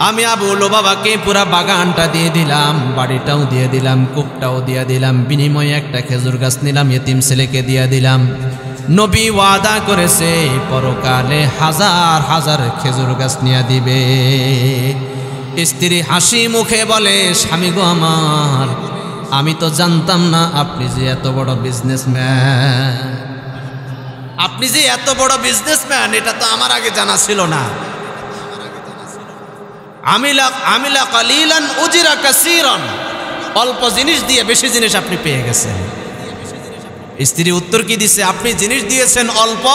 আমি আবু লুবাবাকে পুরা বাগানটা দিয়ে দিলাম, বাড়িটাও দিয়ে দিলাম, কূপটাও দিয়ে দিলাম, বিনিময়ে একটা খেজুর গাছ নিলাম, এতিম ছেলেকে দিয়ে দিলাম। নবী ওয়াদা করেছে পরকালে হাজার হাজার খেজুর গাছ নিয়ে দিবে। স্ত্রী হাসি মুখে বলে, স্বামী গো আমার, আমি তো জানতাম না আপনি যে এত বড় বিজনেসম্যান, আপনি যে এত বড় বিজনেসম্যান এটা তো আমার আগে জানা ছিল না। আমিলা কালিলান উজিরা কাসীরান, অল্প জিনিস দিয়ে বেশি জিনিস আপনি পেয়ে গেছেন। স্ত্রী উত্তর কি দিছে, আপনি জিনিস দিয়েছেন অল্প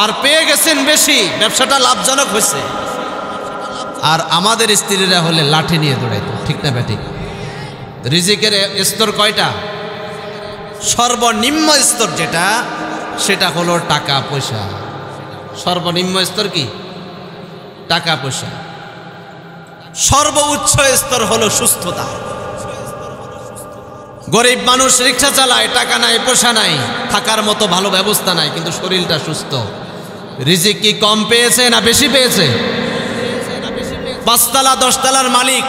আর পেয়ে গেছেন বেশি, ব্যবসাটা লাভজনক হয়েছে। আর আমাদের স্ত্রীরা হলে লাঠি নিয়ে দৌড়াইতো, ঠিক না বেঠিক? রিজিকের স্তর কয়টা? সর্বনিম্ন স্তর যেটা, সেটা হলো টাকা পয়সা। সর্বনিম্ন স্তর কি? টাকা পয়সা। সর্বোচ্চ স্তর হলো সুস্থতা। গরিব মানুষ রিক্সা চালায়, টাকা নাই, পয়সা নাই, থাকার মতো ভালো ব্যবস্থা নাই, কিন্তু শরীরটা সুস্থ। রিজিক কি কম পেয়েছে না বেশি পেয়েছে? 5 তলা 10 তলার মালিক,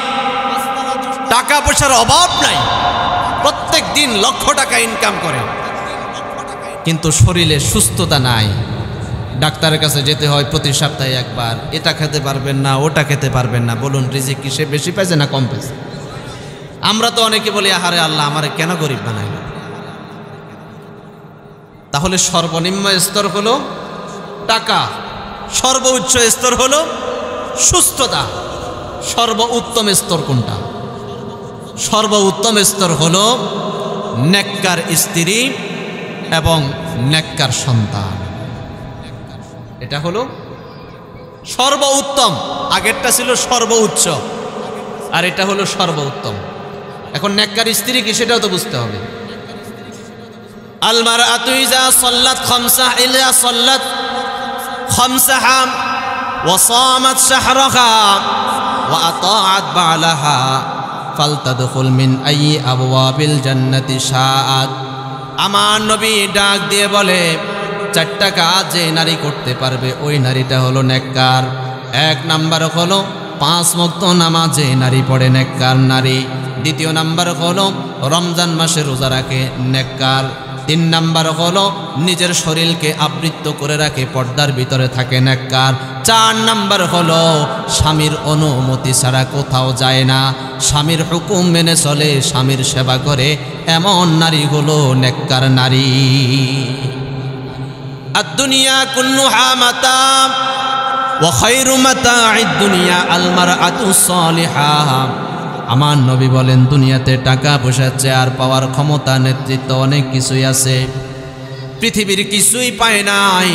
টাকা পয়সার অভাব নাই, প্রত্যেক দিন লক্ষ টাকা ইনকাম করে, কিন্তু শরীরে সুস্থতা নাই। ডাক্তারের কাছে যেতে হয় প্রতি সপ্তাহে একবার, এটা খেতে পারবেন না, ওটা খেতে পারবেন না। বলুন রিজিক কি সে বেশি পাইছে না কম পাইছে? আমরা তো অনেকে বলি, আহারে আল্লাহ আমারে কেন গরিব বানাইল? তাহলে সর্বনিম্ন স্তর হলো টাকা, সর্বোচ্চ স্তর হলো সুস্থতা। সর্বোত্তম স্তর কোনটা? সর্বোত্তম স্তর হলো নেককার স্ত্রী এবং নেককার সন্তান। এটা হলো সর্বোত্তম। আগেরটা ছিল সর্বোচ্চ, আর এটা হলো সর্বোত্তম। এখন নেককার স্ত্রী কি সেটাও তো বুঝতে হবে। আল মারআতু ইযা সাল্লাত খামসাহা ওয়া সামাত শাহরাহা ওয়া আতাআত বা'লাহা ফালতাদখুল মিন আইয়ি আবওয়াবিল জান্নাতি শাআত। আমার নবী ডাক দিয়ে বলে, 4টা কাজ যে নারী করতে পারবে ওই নারীটা হলো নেককার। 1 নাম্বার হলো 5 ওয়াক্ত নামাজে নারী পড়ে, নেককার নারী। 2 নাম্বার হলো রমজান মাসে রোজা রাখে, নেককার। 3 নাম্বার হলো নিজের শরীরকে আবৃত করে রাখে, পর্দার ভিতরে থাকে, নেককার। 4 নাম্বার হলো স্বামীর অনুমতি ছাড়া কোথাও যায় না, স্বামীর হুকুম মেনে চলে, স্বামীর সেবা করে, এমন নারী হলো নেককার নারী। আদ-দুনিয়া কুল্লুহা মাতা ওয়া খায়রু মাতা'আদ দুনিয়া আল মারআতুস সালিহা। আমার নবী বলেন, দুনিয়াতে টাকা পয়সা, চেয়ার পাওয়ার ক্ষমতা, নেতৃত্ব, অনেক কিছুই আছে, পৃথিবীর কিছুই পায় নাই,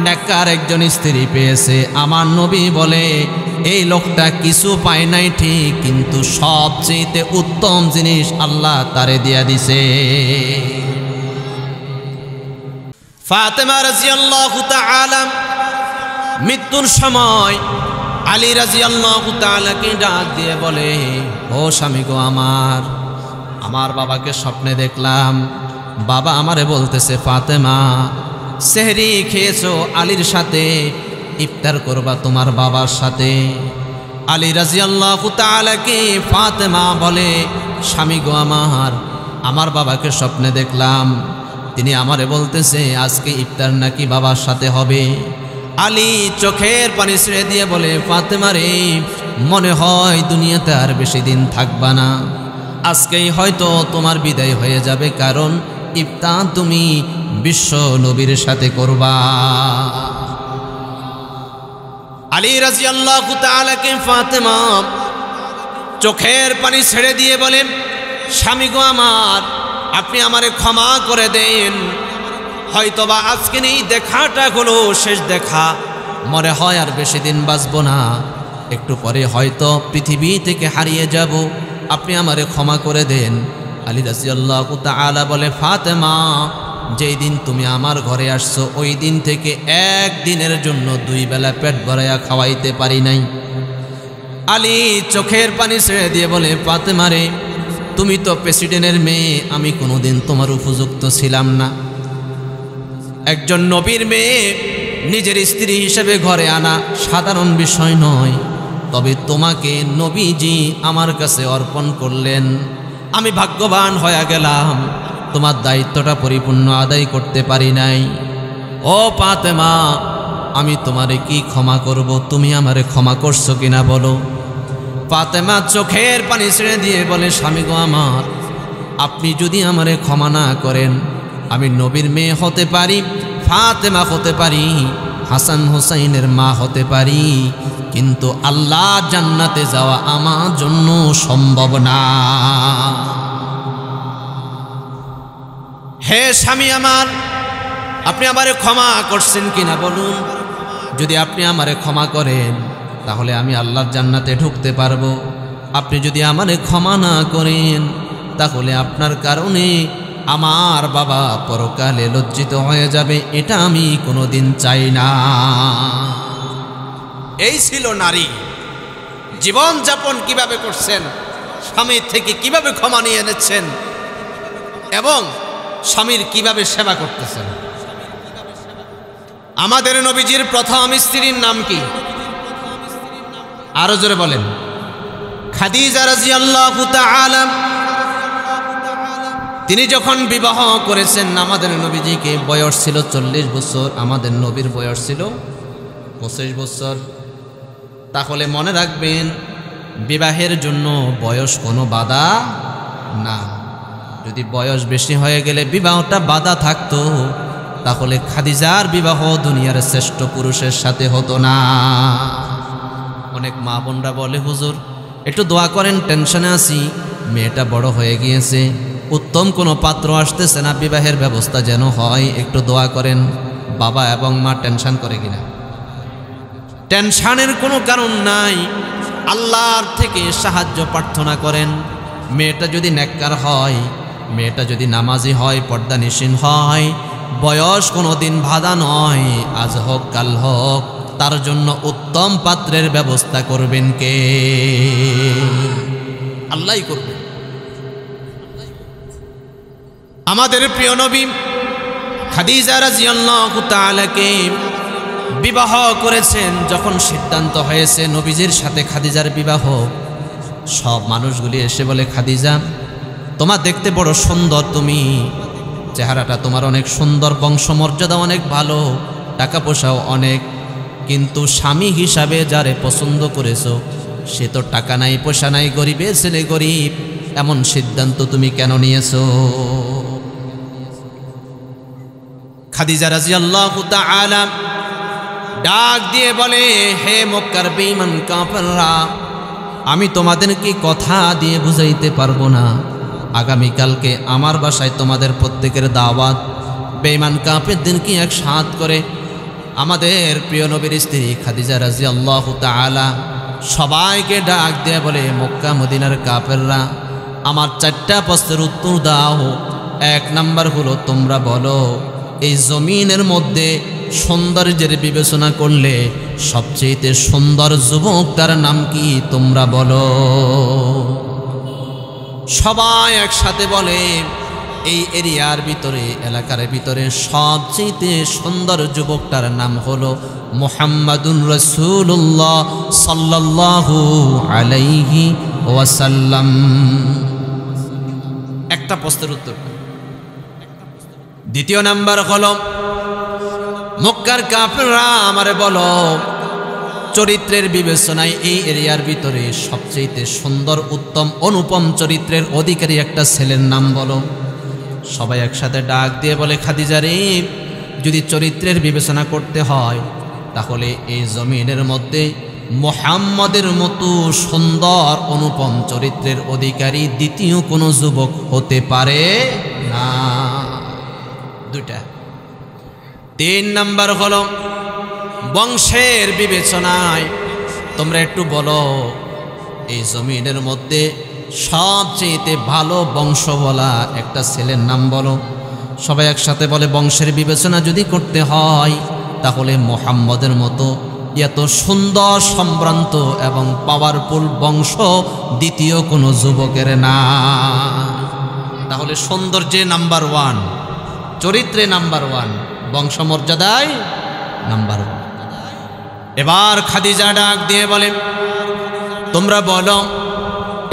নেককার একজন স্ত্রী পেয়েছে। আমার নবী বলে, এই লোকটা কিছু পায় নাই ঠিক, কিন্তু সবচেয়ে উত্তম জিনিস আল্লাহ তারে দিয়া দিছে। ফাতেমা রাদিয়াল্লাহু তাআলা মৃত্যুর সময় আলী রাদিয়াল্লাহু তাআলাকে ডাক দিয়ে বলে, ও স্বামী গো আমার বাবাকে স্বপ্নে দেখলাম, বাবা আমারে বলতেছে, ফাতেমা সেহরি খেয়েছো আলীর সাথে, ইফতার করবা তোমার বাবার সাথে। আলী রাদিয়াল্লাহু তাআলাকে ফাতেমা বলে, স্বামী গো আমার বাবাকে স্বপ্নে দেখলাম, তিনি আমারে বলতেছে আজকে ইফতার নাকি বাবার সাথে হবে। আলী চোখের পানি ছেড়ে দিয়ে বলে, ফাতেমা রে, মনে হয় দুনিয়াতে আর বেশি দিন থাকবা না, আজকেই হয়তো তোমার বিদায় হয়ে যাবে, কারণ ইফতা তুমি বিশ্ব নবীর সাথে করবা। আলী রাদিয়াল্লাহু তাআলাকে ফাতেমা চোখের পানি ছেড়ে দিয়ে বলেন, স্বামী গো আমার, আপনি আমারে ক্ষমা করে দেন, হয়তোবা আজকে এই দেখাটা হলো শেষ দেখা, মনে হয় আর বেশি দিন বাঁচব না, একটু পরে হয়তো পৃথিবী থেকে হারিয়ে যাব, আপনি আমারে ক্ষমা করে দেন। আলী রাদিয়াল্লাহু তাআলা বলে, ফাতেমা, যেই দিন তুমি আমার ঘরে আসছো ওই দিন থেকে একদিনের জন্য 2 বেলা পেট ভরাইয়া খাওয়াইতে পারি নাই। আলী চোখের পানি ছেড়ে দিয়ে বলে, ফাতেমা রে, তুমি তো প্রেসিডেন্টের মেয়ে, আমি কোনোদিন তোমার উপযুক্ত ছিলাম না। একজন নবীর মেয়ে নিজের স্ত্রী হিসেবে ঘরে আনা সাধারণ বিষয় নয়, তবে তোমাকে নবীজি আমার কাছে অর্পণ করলেন, আমি ভাগ্যবান হয়ে গেলাম, তোমার দায়িত্বটা পরিপূর্ণ আদায় করতে পারি নাই। ও ফাতেমা, আমি তোমারে কি ক্ষমা করব, তুমি আমারে ক্ষমা করছো কিনা বলো। ফাতেমা চোখের পানি ছেড়ে দিয়ে বলে, স্বামী গো আমার, আপনি যদি আমারে ক্ষমা না করেন, আমি নবীর মেয়ে হতে পারি, ফাতেমা হতে পারি, হাসান হুসাইনের মা হতে পারি, কিন্তু আল্লাহ জান্নাতে যাওয়া আমার জন্য সম্ভব না। হে স্বামী আমার, আপনি আমারে ক্ষমা করছেন কিনা বলুন। যদি আপনি আমারে ক্ষমা করেন তাহলে আমি আল্লাহর জান্নাতে ঢুকতে পারবো, আপনি যদি আমারে ক্ষমা না করেন তাহলে আপনার কারণে আমার বাবা পরকালে লজ্জিত হয়ে যাবে, এটা আমি কোনোদিন চাই না। এই ছিল নারী, জীবন যাপন কিভাবে করছেন, স্বামীর থেকে কিভাবে ক্ষমা নিয়ে এনেছেন এবং স্বামীর কিভাবে সেবা করতেছেন। আমাদের নবীজির প্রথম স্ত্রীর নাম কি? আরো জোরে বলেন। খাদিজা রাদিয়াল্লাহু তাআলা। তিনি যখন বিবাহ করেছেন আমাদের নবীজিকে, বয়স ছিল 40 বছর, আমাদের নবীর বয়স ছিল 25 বছর। তাহলে মনে রাখবেন, বিবাহের জন্য বয়স কোনো বাধা না। যদি বয়স বেশি হয়ে গেলে বিবাহটা বাধা থাকতো, তাহলে খাদিজার বিবাহ দুনিয়ার শ্রেষ্ঠ পুরুষের সাথে হতো না। অনেক মা বোনরা বলে, হুজুর একটু দোয়া করেন, টেনশনে আছি, মেয়েটা বড় হয়ে গিয়েছে, উত্তম কোনো পাত্র আসতেছে না, বিবাহের ব্যবস্থা যেন হয়, একটু দোয়া করেন। বাবা এবং মা টেনশন করে কিনা? টেনশনের কোনো কারণ নাই, আল্লাহর থেকে সাহায্য প্রার্থনা করেন। মেয়েটা যদি নেককার হয়, মেয়েটা যদি নামাজি হয়, পর্দানিসীন হয়, বয়স কোনো দিন বাধা নয়, আজ হোক কাল হোক, তার জন্য উত্তম পাত্রের ব্যবস্থা করবেন কে? আল্লাহই করবেন। আমাদের প্রিয় নবী খাদিজা রাদিয়াল্লাহু তাআলাকে বিবাহ করেছেন। যখন সিদ্ধান্ত হয়েছে নবীজির সাথে খাদিজার বিবাহ, সব মানুষগুলি এসে বলে, খাদিজা তোমার দেখতে বড় সুন্দর, তুমি চেহারাটা তোমার অনেক সুন্দর, বংশমর্যাদা অনেক ভালো, টাকা পয়সাও অনেক, কিন্তু স্বামী হিসাবে যারে পছন্দ করেছো সে তো টাকা নাই, পয়সা নাই, গরিবের ছেলে, গরিব, এমন সিদ্ধান্ত তুমি কেন নিয়েছো? খাদিজা রাদিয়াল্লাহু তাআলা ডাক দিয়ে বলে, হে মক্কার বেঈমান কাফেররা, আমি তোমাদেরকে কথা দিয়ে বুঝাইতে পারবো না, আগামীকালকে আমার বাসায় তোমাদের প্রত্যেকের দাওয়াত। বেঈমান কাফেরদেরকে একসাথ করে আমাদের প্রিয় নবীর স্ত্রী খাদিজা রাদিয়াল্লাহু তাআলা সবাইকে ডাক দিয়ে বলে, মক্কা মদিনার কাফেররা, আমার 4টা প্রশ্নের উত্তর দাও। 1 নাম্বার হলো, তোমরা বলো এই জমিনের মধ্যে সৌন্দর্যের বিবেচনা করলে সবচেয়ে সুন্দর যুবক তার নাম কি, তোমরা বলো। সবাই একসাথে বলে, এই এরিয়ার ভিতরে, এলাকার ভিতরে সবচেয়ে সুন্দর যুবকটার নাম হলো মুহাম্মাদুর রাসূলুল্লাহ সাল্লাল্লাহু আলাইহি ওয়াসাল্লাম। একটা প্রশ্নের উত্তর। দ্বিতীয় নাম্বার হলো মক্কার কাফেররা আমারে বলো, চরিত্রের বিবেচনায় এই এরিয়ার ভিতরে সবচেয়ে সুন্দর, উত্তম, অনুপম চরিত্রের অধিকারী একটা ছেলের নাম বলো। সবাই একসাথে ডাক দিয়ে বলে, খাদিজা রে, যদি চরিত্রের বিবেচনা করতে হয় তাহলে এই জমিনের মধ্যে মুহাম্মদের মতো সুন্দর অনুপম চরিত্রের অধিকারী দ্বিতীয় কোনো যুবক হতে পারে না। দুইটা। 3 নাম্বার হলো বংশের বিবেচনায়। তোমরা একটু বলো, এই জমিনের মধ্যে সবচেয়ে ভালো বংশওয়ালা একটা ছেলের নাম বলো। সবাই একসাথে বলে, বংশের বিবেচনা যদি করতে হয় তাহলে মুহাম্মদের মতো এত সুন্দর, সম্ভ্রান্ত এবং পাওয়ারফুল বংশ দ্বিতীয় কোনো যুবকের না। তাহলে সৌন্দর্যে নাম্বার 1, চরিত্রে নাম্বার 1, বংশমর্যাদায় নাম্বার 1। এবার খাদিজা ডাক দিয়ে বলে, তোমরা বলো,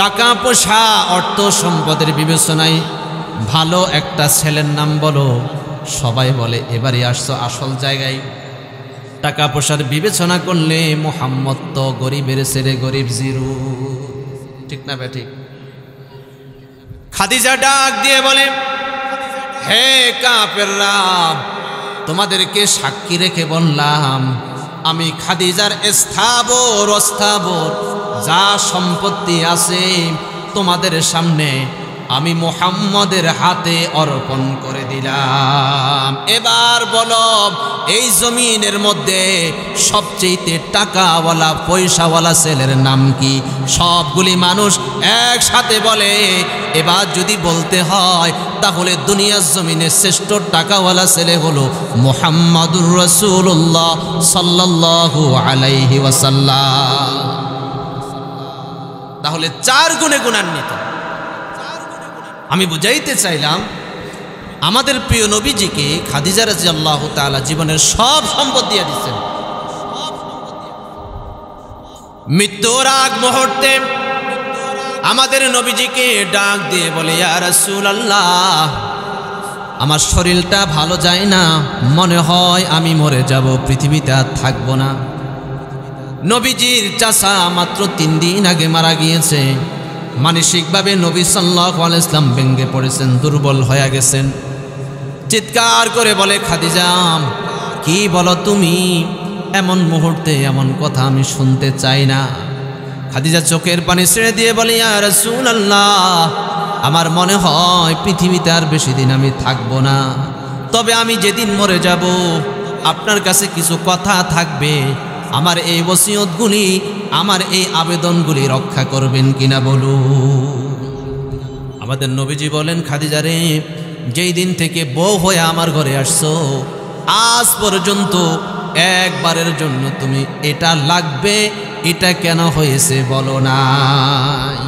টাকা পয়সা অর্থ সম্পদের বিবেচনায় ভালো একটা ছেলের নাম বলো। সবাই বলে, এবারে আসছো আসল জায়গায়। টাকা পয়সার বিবেচনা করলে মুহাম্মদ তো গরিবের ছেলে, গরিব জিরু, ঠিক না বে ঠিক? খাদিজা ডাক দিয়ে বলে, হে কাফেররা, তোমাদেরকে সাক্ষী রেখে বললাম, আমি খাদিজার স্থাবর অস্থাবর যা সম্পত্তি আছে তোমাদের সামনে আমি মুহাম্মদের হাতে অর্পণ করে দিলাম। এবার বলো, এই জমিনের মধ্যে সবচেয়ে টাকাওয়ালা পয়সাওয়ালা ছেলের নাম কি? সবগুলি মানুষ একসাথে বলে। এবার যদি বলতে হয় তাহলে দুনিয়ার জমিনে শ্রেষ্ঠ টাকাওয়ালা ছেলে হলো মুহাম্মাদুর রাসূলুল্লাহ সাল্লাল্লাহু আলাইহি ওয়াসাল্লাম। তাহলে 4 গুণে গুণান্বিত। আমি বুঝাইতে চাইলাম, আমাদের প্রিয় নবীজিকে খাদিজা রাদিয়াল্লাহু তাআলা জীবনের সব সম্পদ দিয়ে দিয়েছেন। মৃত্যুর আগ মুহূর্তে আমাদের নবীজিকে ডাক দিয়ে বলে, ইয়া রাসূলুল্লাহ, আমার শরীরটা ভালো যায় না, মনে হয় আমি মরে যাব, পৃথিবীতে আর থাকবো না। নবীজির চাচা মাত্র 3 দিন আগে মারা গিয়েছে। মানসিকভাবে নবী সাল্লাল্লাহু আলাইহি ওয়াসাল্লাম ভেঙে পড়েছেন, দুর্বল হয়ে গেছেন। চিৎকার করে বলে, খাদিজা, কি বলো তুমি? এমন মুহূর্তে এমন কথা আমি শুনতে চাই না। খাদিজা চোখের পানি ছেড়ে দিয়ে বলে, ইয়া রাসূলুল্লাহ, আমার মনে হয় পৃথিবীতে আর বেশি দিন আমি থাকবো না। তবে আমি যেদিন মরে যাব আপনার কাছে কিছু কথা থাকবে। আমার এই ওসিয়তগুলি, আমার এই আবেদনগুলি রক্ষা করবেন কিনা বলু। আমাদের নবীজি বলেন, খাদিজা রে, যেই দিন থেকে বউ হয়ে আমার ঘরে আসছো আজ পর্যন্ত একবারের জন্য তুমি এটা লাগবে, এটা কেন হয়েছে বলো নাই।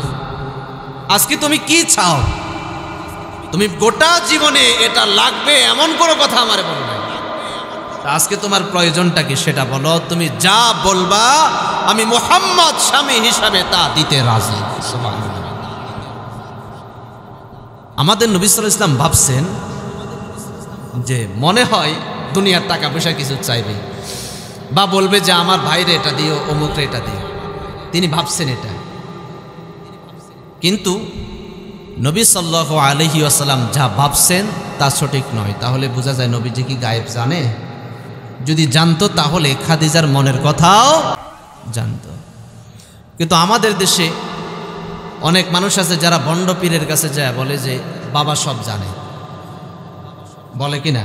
আজকে তুমি কি চাও? তুমি গোটা জীবনে এটা লাগবে এমন কোনো কথা আমারে বলো না। আজকে তোমার প্রয়োজনটা কি সেটা বলো। তুমি যা বলবা আমি মুহাম্মদ স্বামী হিসাবে তা দিতে রাজি। আমাদের নবী সাল্লাল্লাহু আলাইহি ওয়াসাল্লাম ভাবছেন যে মনে হয় দুনিয়ার টাকা পয়সা কিছু চাইবে বা বলবে যে আমার ভাইরে এটা দিও, অমুকরে এটা দিও। তিনি ভাবছেন এটা, কিন্তু নবী সাল্লাল্লাহু আলাইহি ওয়াসাল্লাম যা ভাবছেন তা সঠিক নয়। তাহলে বোঝা যায় নবীজি কি গায়েব জানে? যদি জানতো তাহলে খাদিজার মনের কথাও জানতো। কিন্তু আমাদের দেশে অনেক মানুষ আছে যারা বন্ড পীরের কাছে যায় বলে যে বাবা সব জানে, বলে কিনা?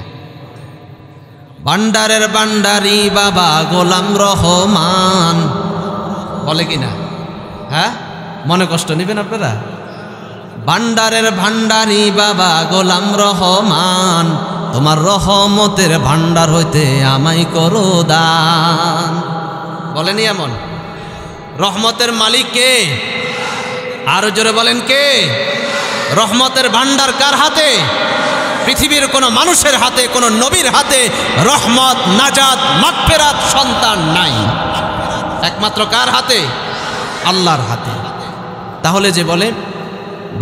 ভান্ডারের ভান্ডারি বাবা গোলাম রহমান, বলে কিনা? হ্যাঁ, মনে কষ্ট নেবেন আপনারা? ভান্ডারের ভান্ডারি বাবা গোলাম রহমান, তোমার রহমতের ভান্ডার হইতে আমায় করো দান। বলেনি এমন? রহমতের মালিক কে? আরো জোরে বলেন কে? রহমতের ভান্ডার কার হাতে? পৃথিবীর কোনো মানুষের হাতে, কোনো নবীর হাতে রহমত, নাজাত, মাগফিরাত, সন্তান নাই। একমাত্র কার হাতে? আল্লাহর হাতে। তাহলে যে বলে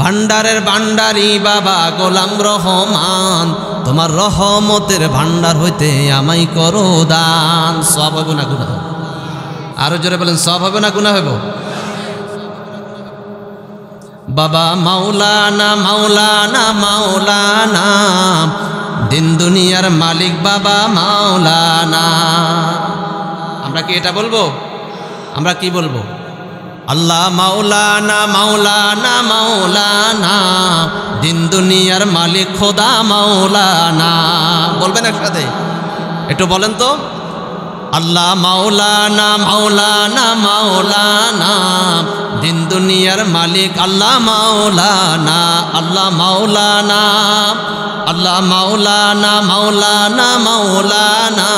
ভান্ডারের ভান্ডারি বাবা গোলাম রহমান, তোমার রহমতের ভান্ডার হইতে আমায় করো দান। সব হবে না গুনাহ? আরো জোরে বলেন, সব হবে না গুনাহ হইব? বাবা মাওলানা মাওলানা মাওলানা, দিন দুনিয়ার মালিক বাবা মাওলানা। আমরা কি এটা বলবো? আমরা কি বলবো? আল্লাহ মাওলানা মাওলানা মাওলানা, দিন দুনিয়ার মালিক খোদা মাওলানা। বলবেন একসাথে? একটু বলেন তো। আল্লাহ মাওলানা মাওলানা মাওলানা, দিন দুনিয়ার মালিক আল্লাহ মাওলানা। আল্লাহ মাওলানা আল্লাহ মাওলানা মাওলানা মাওলানা,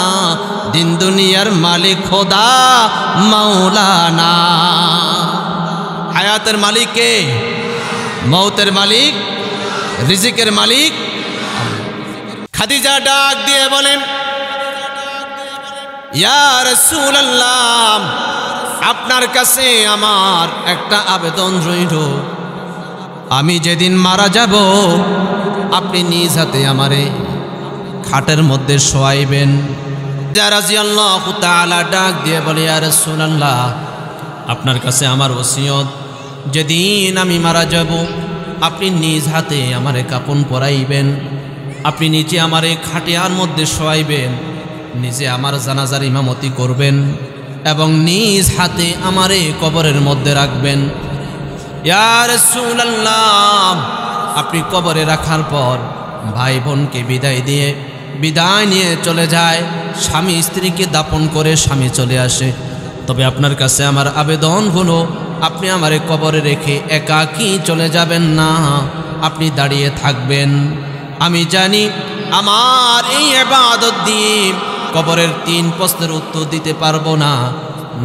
দিন দুনিয়ার মালিক খোদা মাওলানা। হায়াতের মালিক কে? মৌতের মালিক, রিজিকের মালিক। খাদিজা ডাক দিয়ে বলেন, ইয়া রাসূলুল্লাহ, আপনার কাছে আমার একটা আবেদন রইল। আমি যেদিন মারা যাব, আপনি নিজ হাতে আমারে খাটের মধ্যে শোয়াইবেন। রাদিয়াল্লাহু তাআলা ডাক দিয়ে বলে, ইয়া রাসূলুল্লাহ, আপনার কাছে আমার ওসিয়ত, যেদিন আমি মারা যাব, আপনি নিজ হাতে আমারে কাপন পরাইবেন, আপনি নিচে আমারে খাটিয়ার মধ্যে শোয়াইবেন, নিজে আমার জানাজার ইমামতি করবেন এবং নিজ হাতে আমারে কবরের মধ্যে রাখবেন। ইয়া রাসূলুল্লাহ, আপনি কবরে রাখার পর ভাই বোনকে বিদায় নিয়ে চলে যায়, স্বামী স্ত্রীকে দাপন করে স্বামী চলে আসে। তবে আপনার কাছে আমার আবেদন হলো, আপনি আমারে কবরে রেখে একাকী চলে যাবেন না, আপনি দাঁড়িয়ে থাকবেন। আমি জানি আমার এই ইবাদত দিয়ে কবরের 3 প্রশ্নের উত্তর দিতে পারবো না।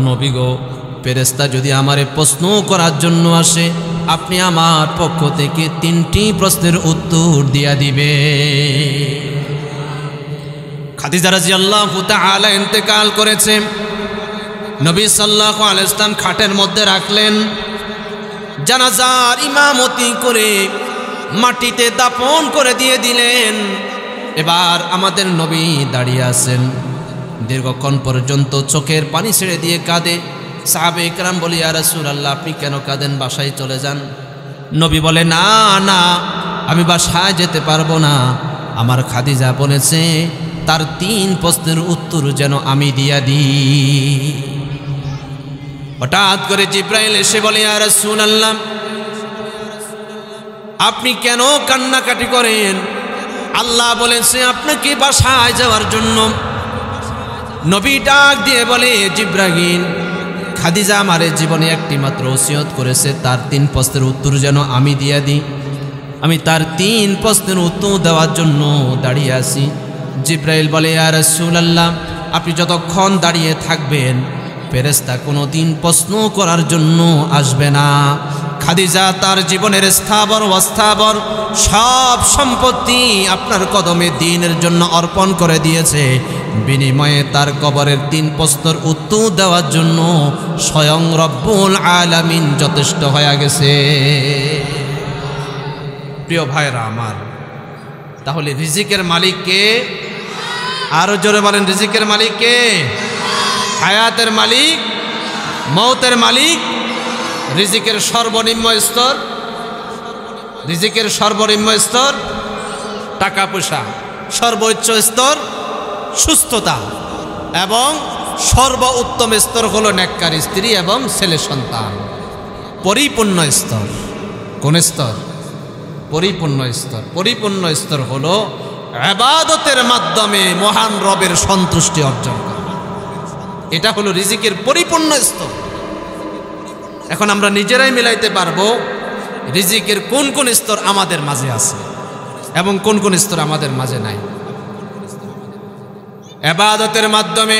নবী গো, ফেরেশতা যদি আমারে প্রশ্ন করার জন্য আসে, আপনি আমার পক্ষ থেকে 3টি প্রশ্নের উত্তর দিয়া দিবে। খাদিজা রাদিয়াল্লাহু তাআলা ইন্তেকাল করেছে। নবী সাল্লাল্লাহু আলাইহি ওয়াসাল্লাম খাটের মধ্যে রাখলেন, জানাজার ইমামতি করে মাটিতে দাফন করে দিয়ে দিলেন। এবার আমাদের নবী দাঁড়িয়ে আছেন, দীর্ঘক্ষণ পর্যন্ত চোখের পানি ছেড়ে দিয়ে কাঁদে। সাহাবে ইকরাম বলে, ইয়া রাসূলুল্লাহ, আপনি কেন কাঁদেন? বাসায় চলে যান। নবী বলে, না না, আমি বাসায় যেতে পারবো না। আমার খাদিজা বলেছে তার 3 প্রশ্নের উত্তর যেন আমি দিয়া দিই। হঠাৎ করে জিব্রাইল এসে বলে, ইয়া রাসূলুল্লাহ, আপনি কেন কান্নাকাটি করেন? আল্লাহ বলেছে আপনাকে বাসায় যাওয়ার জন্য। নবী ডাক দিয়ে বলে, জিব্রাইল, খাদিজা আমার জীবনে একটি মাত্র ওসিয়ত করেছে, তার 3 প্রশ্নের উত্তর যেন আমি দিয়া দিই। আমি তার 3 প্রশ্নের উত্তর দেওয়ার জন্য দাঁড়িয়ে আছি। জিব্রাইল বলে, ইয়া রাসূলুল্লাহ, আপনি যতক্ষণ দাঁড়িয়ে থাকবেন, ফেরেশতা কোনোদিন প্রশ্ন করার জন্য আসবে না। খাদিজা তার জীবনের স্থাবর অস্থাবর সব সম্পত্তি আপনার কদমে দ্বীনের জন্য অর্পণ করে দিয়েছে। বিনিময়ে তার কবরের 3 প্রশ্নের উত্তর দেওয়ার জন্য স্বয়ং রব্বুল আলামিন যথেষ্ট হয়ে গেছে। প্রিয় ভাইরা আমার, তাহলে রিজিকের মালিক কে? আরো জোরে বলেন, রিজিকের মালিক কে? হায়াতের মালিক, মৌতের মালিক। রিজিকের সর্বনিম্ন স্তর, রিজিকের সর্বনিম্ন স্তর টাকা পয়সা, সর্বোচ্চ স্তর সুস্থতা, এবং সর্ব উত্তম স্তর হলো নেককার স্ত্রী এবং ছেলে সন্তান। পরিপূর্ণ স্তর কোন স্তর? পরিপূর্ণ স্তর। পরিপূর্ণ স্তর হলো ইবাদতের মাধ্যমে মহান রবের সন্তুষ্টি অর্জন করা। এটা হলো রিজিকের পরিপূর্ণ স্তর। এখন আমরা নিজেরাই মিলাইতে পারবো রিজিকের কোন কোন স্তর আমাদের মাঝে আছে এবং কোন কোন স্তর আমাদের মাঝে নাই। ইবাদতের মাধ্যমে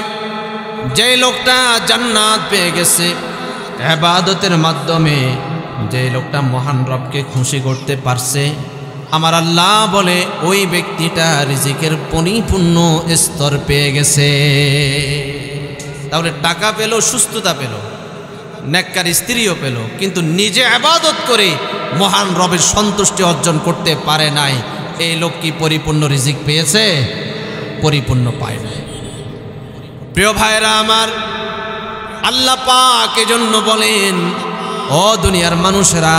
যে লোকটা জান্নাত পেয়ে গেছে, ইবাদতের মাধ্যমে যে লোকটা মহান রবকে খুশি করতে পারছে, আমার আল্লাহ বলে ওই ব্যক্তিটা রিজিকের পরিপূর্ণ স্তর পেয়ে গেছে। তাহলে টাকা পেল, সুস্থতা পেল, নেককার স্ত্রীও পেল, কিন্তু নিজে ইবাদত করে মহান রবের সন্তুষ্টি অর্জন করতে পারে নাই। এই লোক কি পরিপূর্ণ রিজিক পেয়েছে? পরিপূর্ণ পায় না। প্রিয় ভাইরা আমার, আল্লাহ পাক এজন্য বলেন, ও দুনিয়ার মানুষেরা,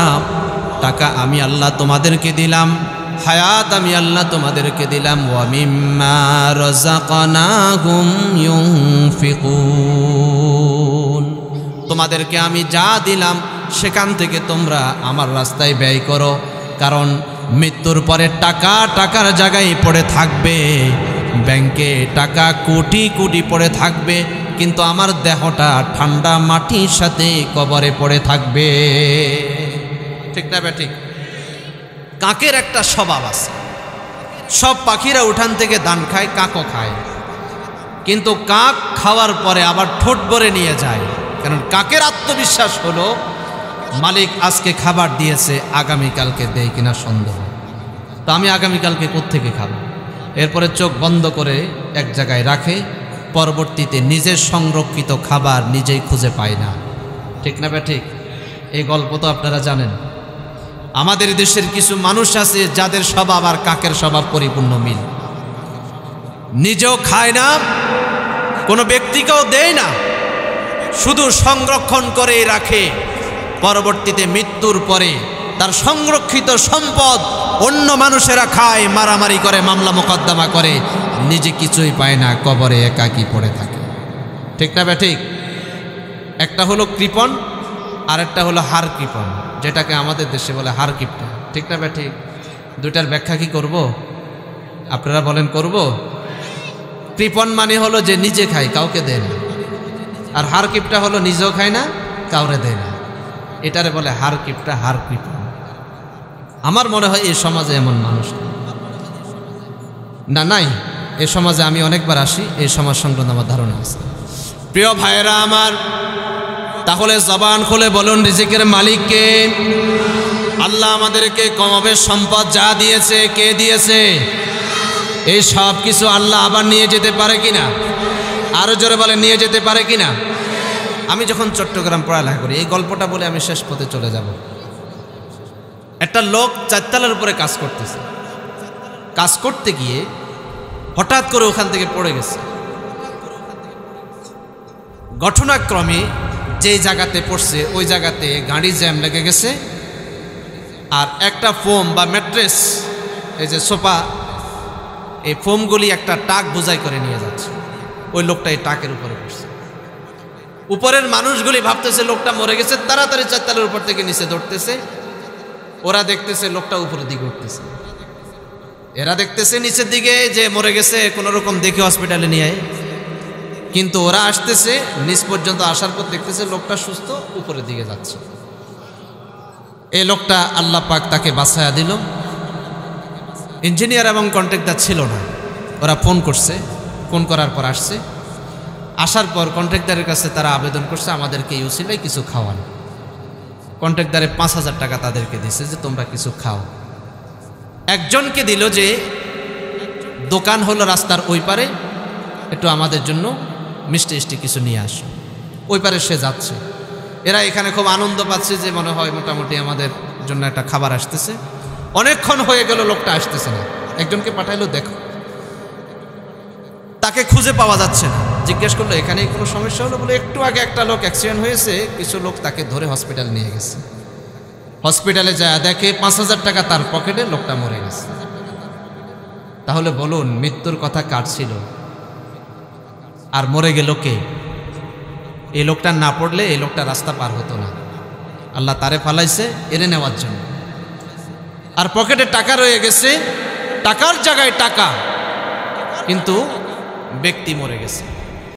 টাকা আমি আল্লাহ তোমাদেরকে দিলাম, হায়াত আমি আল্লাহ তোমাদেরকে দিলাম, ওয়া মিম্মা রাযাকনাহুম ইউনফিকুন, তোমাদেরকে আমি যা দিলাম সেখান থেকে তোমরা আমার রাস্তায় ব্যয় করো। কারণ মৃত্যুর পরে টাকা টাকার জায়গায় পড়ে থাকবে, ব্যাংকে টাকা কোটি কোটি পড়ে থাকবে, কিন্তু আমার দেহটা ঠান্ডা মাটির সাথে কবরে পড়ে থাকবে। ঠিক না ঠিক? কাকের একটা স্বভাব আছে, সব পাখিরা উঠান থেকে ধান খায়, কাকও খায়, কিন্তু কাক খাওয়ার পরে আবার ঠোঁট ভরে নিয়ে যায়। কারণ কাকের আত্মবিশ্বাস হলো মালিক আজকে খাবার দিয়েছে, আগামীকালকে দেয় কিনা সন্দেহ, তো আমি আগামীকালকে কোত্থেকে খাবো। এরপরে চোখ বন্ধ করে এক জায়গায় রাখে, পরবর্তীতে নিজের সংরক্ষিত খাবার নিজেই খুঁজে পায় না। ঠিক না ঠিক? এই গল্প তো আপনারা জানেন। আমাদের দেশের কিছু মানুষ আছে যাদের স্বভাব আর কাকের স্বভাব পরিপূর্ণ মিল। নিজেও খায় না, কোনো ব্যক্তিকেও দেয় না, শুধু সংরক্ষণ করে রাখে। পরবর্তীতে মৃত্যুর পরে তার সংরক্ষিত সম্পদ অন্য মানুষেরা খায়, মারামারি করে, মামলা মোকদ্দমা করে, নিজে কিছুই পায় না, কবরে একাকী পড়ে থাকে। ঠিক না ঠিক? একটা হলো কৃপণ, আর একটা হলো হার কৃপণ, যেটাকে আমাদের দেশে বলে হার কিপটা। ঠিক না ঠিক? দুইটার ব্যাখ্যা কি করব? আপনারা বলেন, করব? কৃপণ মানে হলো যে নিজে খায়, কাউকে দেয় না, আর হার কিপটা হলো নিজেও খায় না, কাউরে দেয় না। এটারে বলে হার কিপটা, হার কৃপণ। আমার মনে হয় এই সমাজে এমন মানুষ না, নাই। এই সমাজে আমি অনেকবার আসি, এই সমাজ সংক্রান্ত আমার ধারণা আছে। প্রিয় ভাইয়েরা আমার, তাহলে জবান খুলে বলুন, রিজিকের মালিক কে? আল্লাহ আমাদেরকে কমবেশ সম্পদ যা দিয়েছে, কে দিয়েছে? এই সব কিছু আল্লাহ আবার নিয়ে যেতে পারে কিনা? আরো জোরে বলে, নিয়ে যেতে পারে কিনা? আমি যখন চট্টগ্রাম পড়ালেখা করি, এই গল্পটা বলে আমি শেষ পথে চলে যাব। একটা লোক 4 তলার উপরে কাজ করতেছে, কাজ করতে গিয়ে হঠাৎ করে ওখান থেকে পড়ে গেছে। ঘটনাক্রমে যেই জায়গাতে পড়ছে ওই জায়গাতে গাড়ি জ্যাম লেগে গেছে, আর একটা ফোম বা ম্যাট্রেস, এই যে সোফা, এই ফোমগুলি একটা টাক বোঝাই করে নিয়ে যাচ্ছে। ওই লোকটা এই টাকের উপরে পড়ছে। উপরের মানুষগুলি ভাবতেছে লোকটা মরে গেছে, তাড়াতাড়ি 4 তলার উপর থেকে নিচে ধরতেছে। ওরা দেখতেছে লোকটা উপরের দিকে উঠতেছে, এরা দেখতেছে নিচের দিকে যে মরে গেছে, কোনো রকম দেখে হসপিটালে নিয়ে আয়। কিন্তু ওরা আসতেছে, নিচ পর্যন্ত আসার পর দেখতেছে লোকটা সুস্থ, উপরের দিকে যাচ্ছে। এই লোকটা আল্লাহ পাক তাকে বাঁচায়া দিল। ইঞ্জিনিয়ার এবং কন্ট্রাক্টর ছিল না, ওরা ফোন করছে, ফোন করার পর আসছে। আসার পর কন্ট্রাক্টরের কাছে তারা আবেদন করছে, আমাদেরকে এই উসিলায় কিছু খাওয়ান। কন্ট্রাক্টরে 5,000 টাকা তাদেরকে দিছে যে তোমরা কিছু খাও। একজনকে দিল যে দোকান হলো রাস্তার ওই পারে, একটু আমাদের জন্য মিষ্টি কিছু নিয়ে আসো। ওই পারে সে যাচ্ছে, এরা এখানে খুব আনন্দ পাচ্ছে যে মনে হয় মোটামুটি আমাদের জন্য একটা খাবার আসতেছে। অনেকক্ষণ হয়ে গেল, লোকটা আসতেছে না। একজনকে পাঠাইলো, দেখো, তাকে খুঁজে পাওয়া যাচ্ছে না। জিজ্ঞেস করলো এখানে কোনো সমস্যা হলো? বলে একটু আগে একটা লোক অ্যাক্সিডেন্ট হয়েছে, কিছু লোক তাকে ধরে হসপিটাল নিয়ে গেছে। হসপিটালে যায় দেখে 5,000 টাকা তার পকেটে, লোকটা মরে গেছে। তাহলে বলুন, মৃত্যুর কথা কার ছিল আর মরে গেল কে? এই লোকটা না পড়লে এই লোকটা রাস্তা পার হতো না। আল্লাহ তারে ফালাইছে এনে নেওয়ার জন্য। আর পকেটে টাকা রয়ে গেছে, টাকার জায়গায় টাকা, কিন্তু ব্যক্তি মরে গেছে।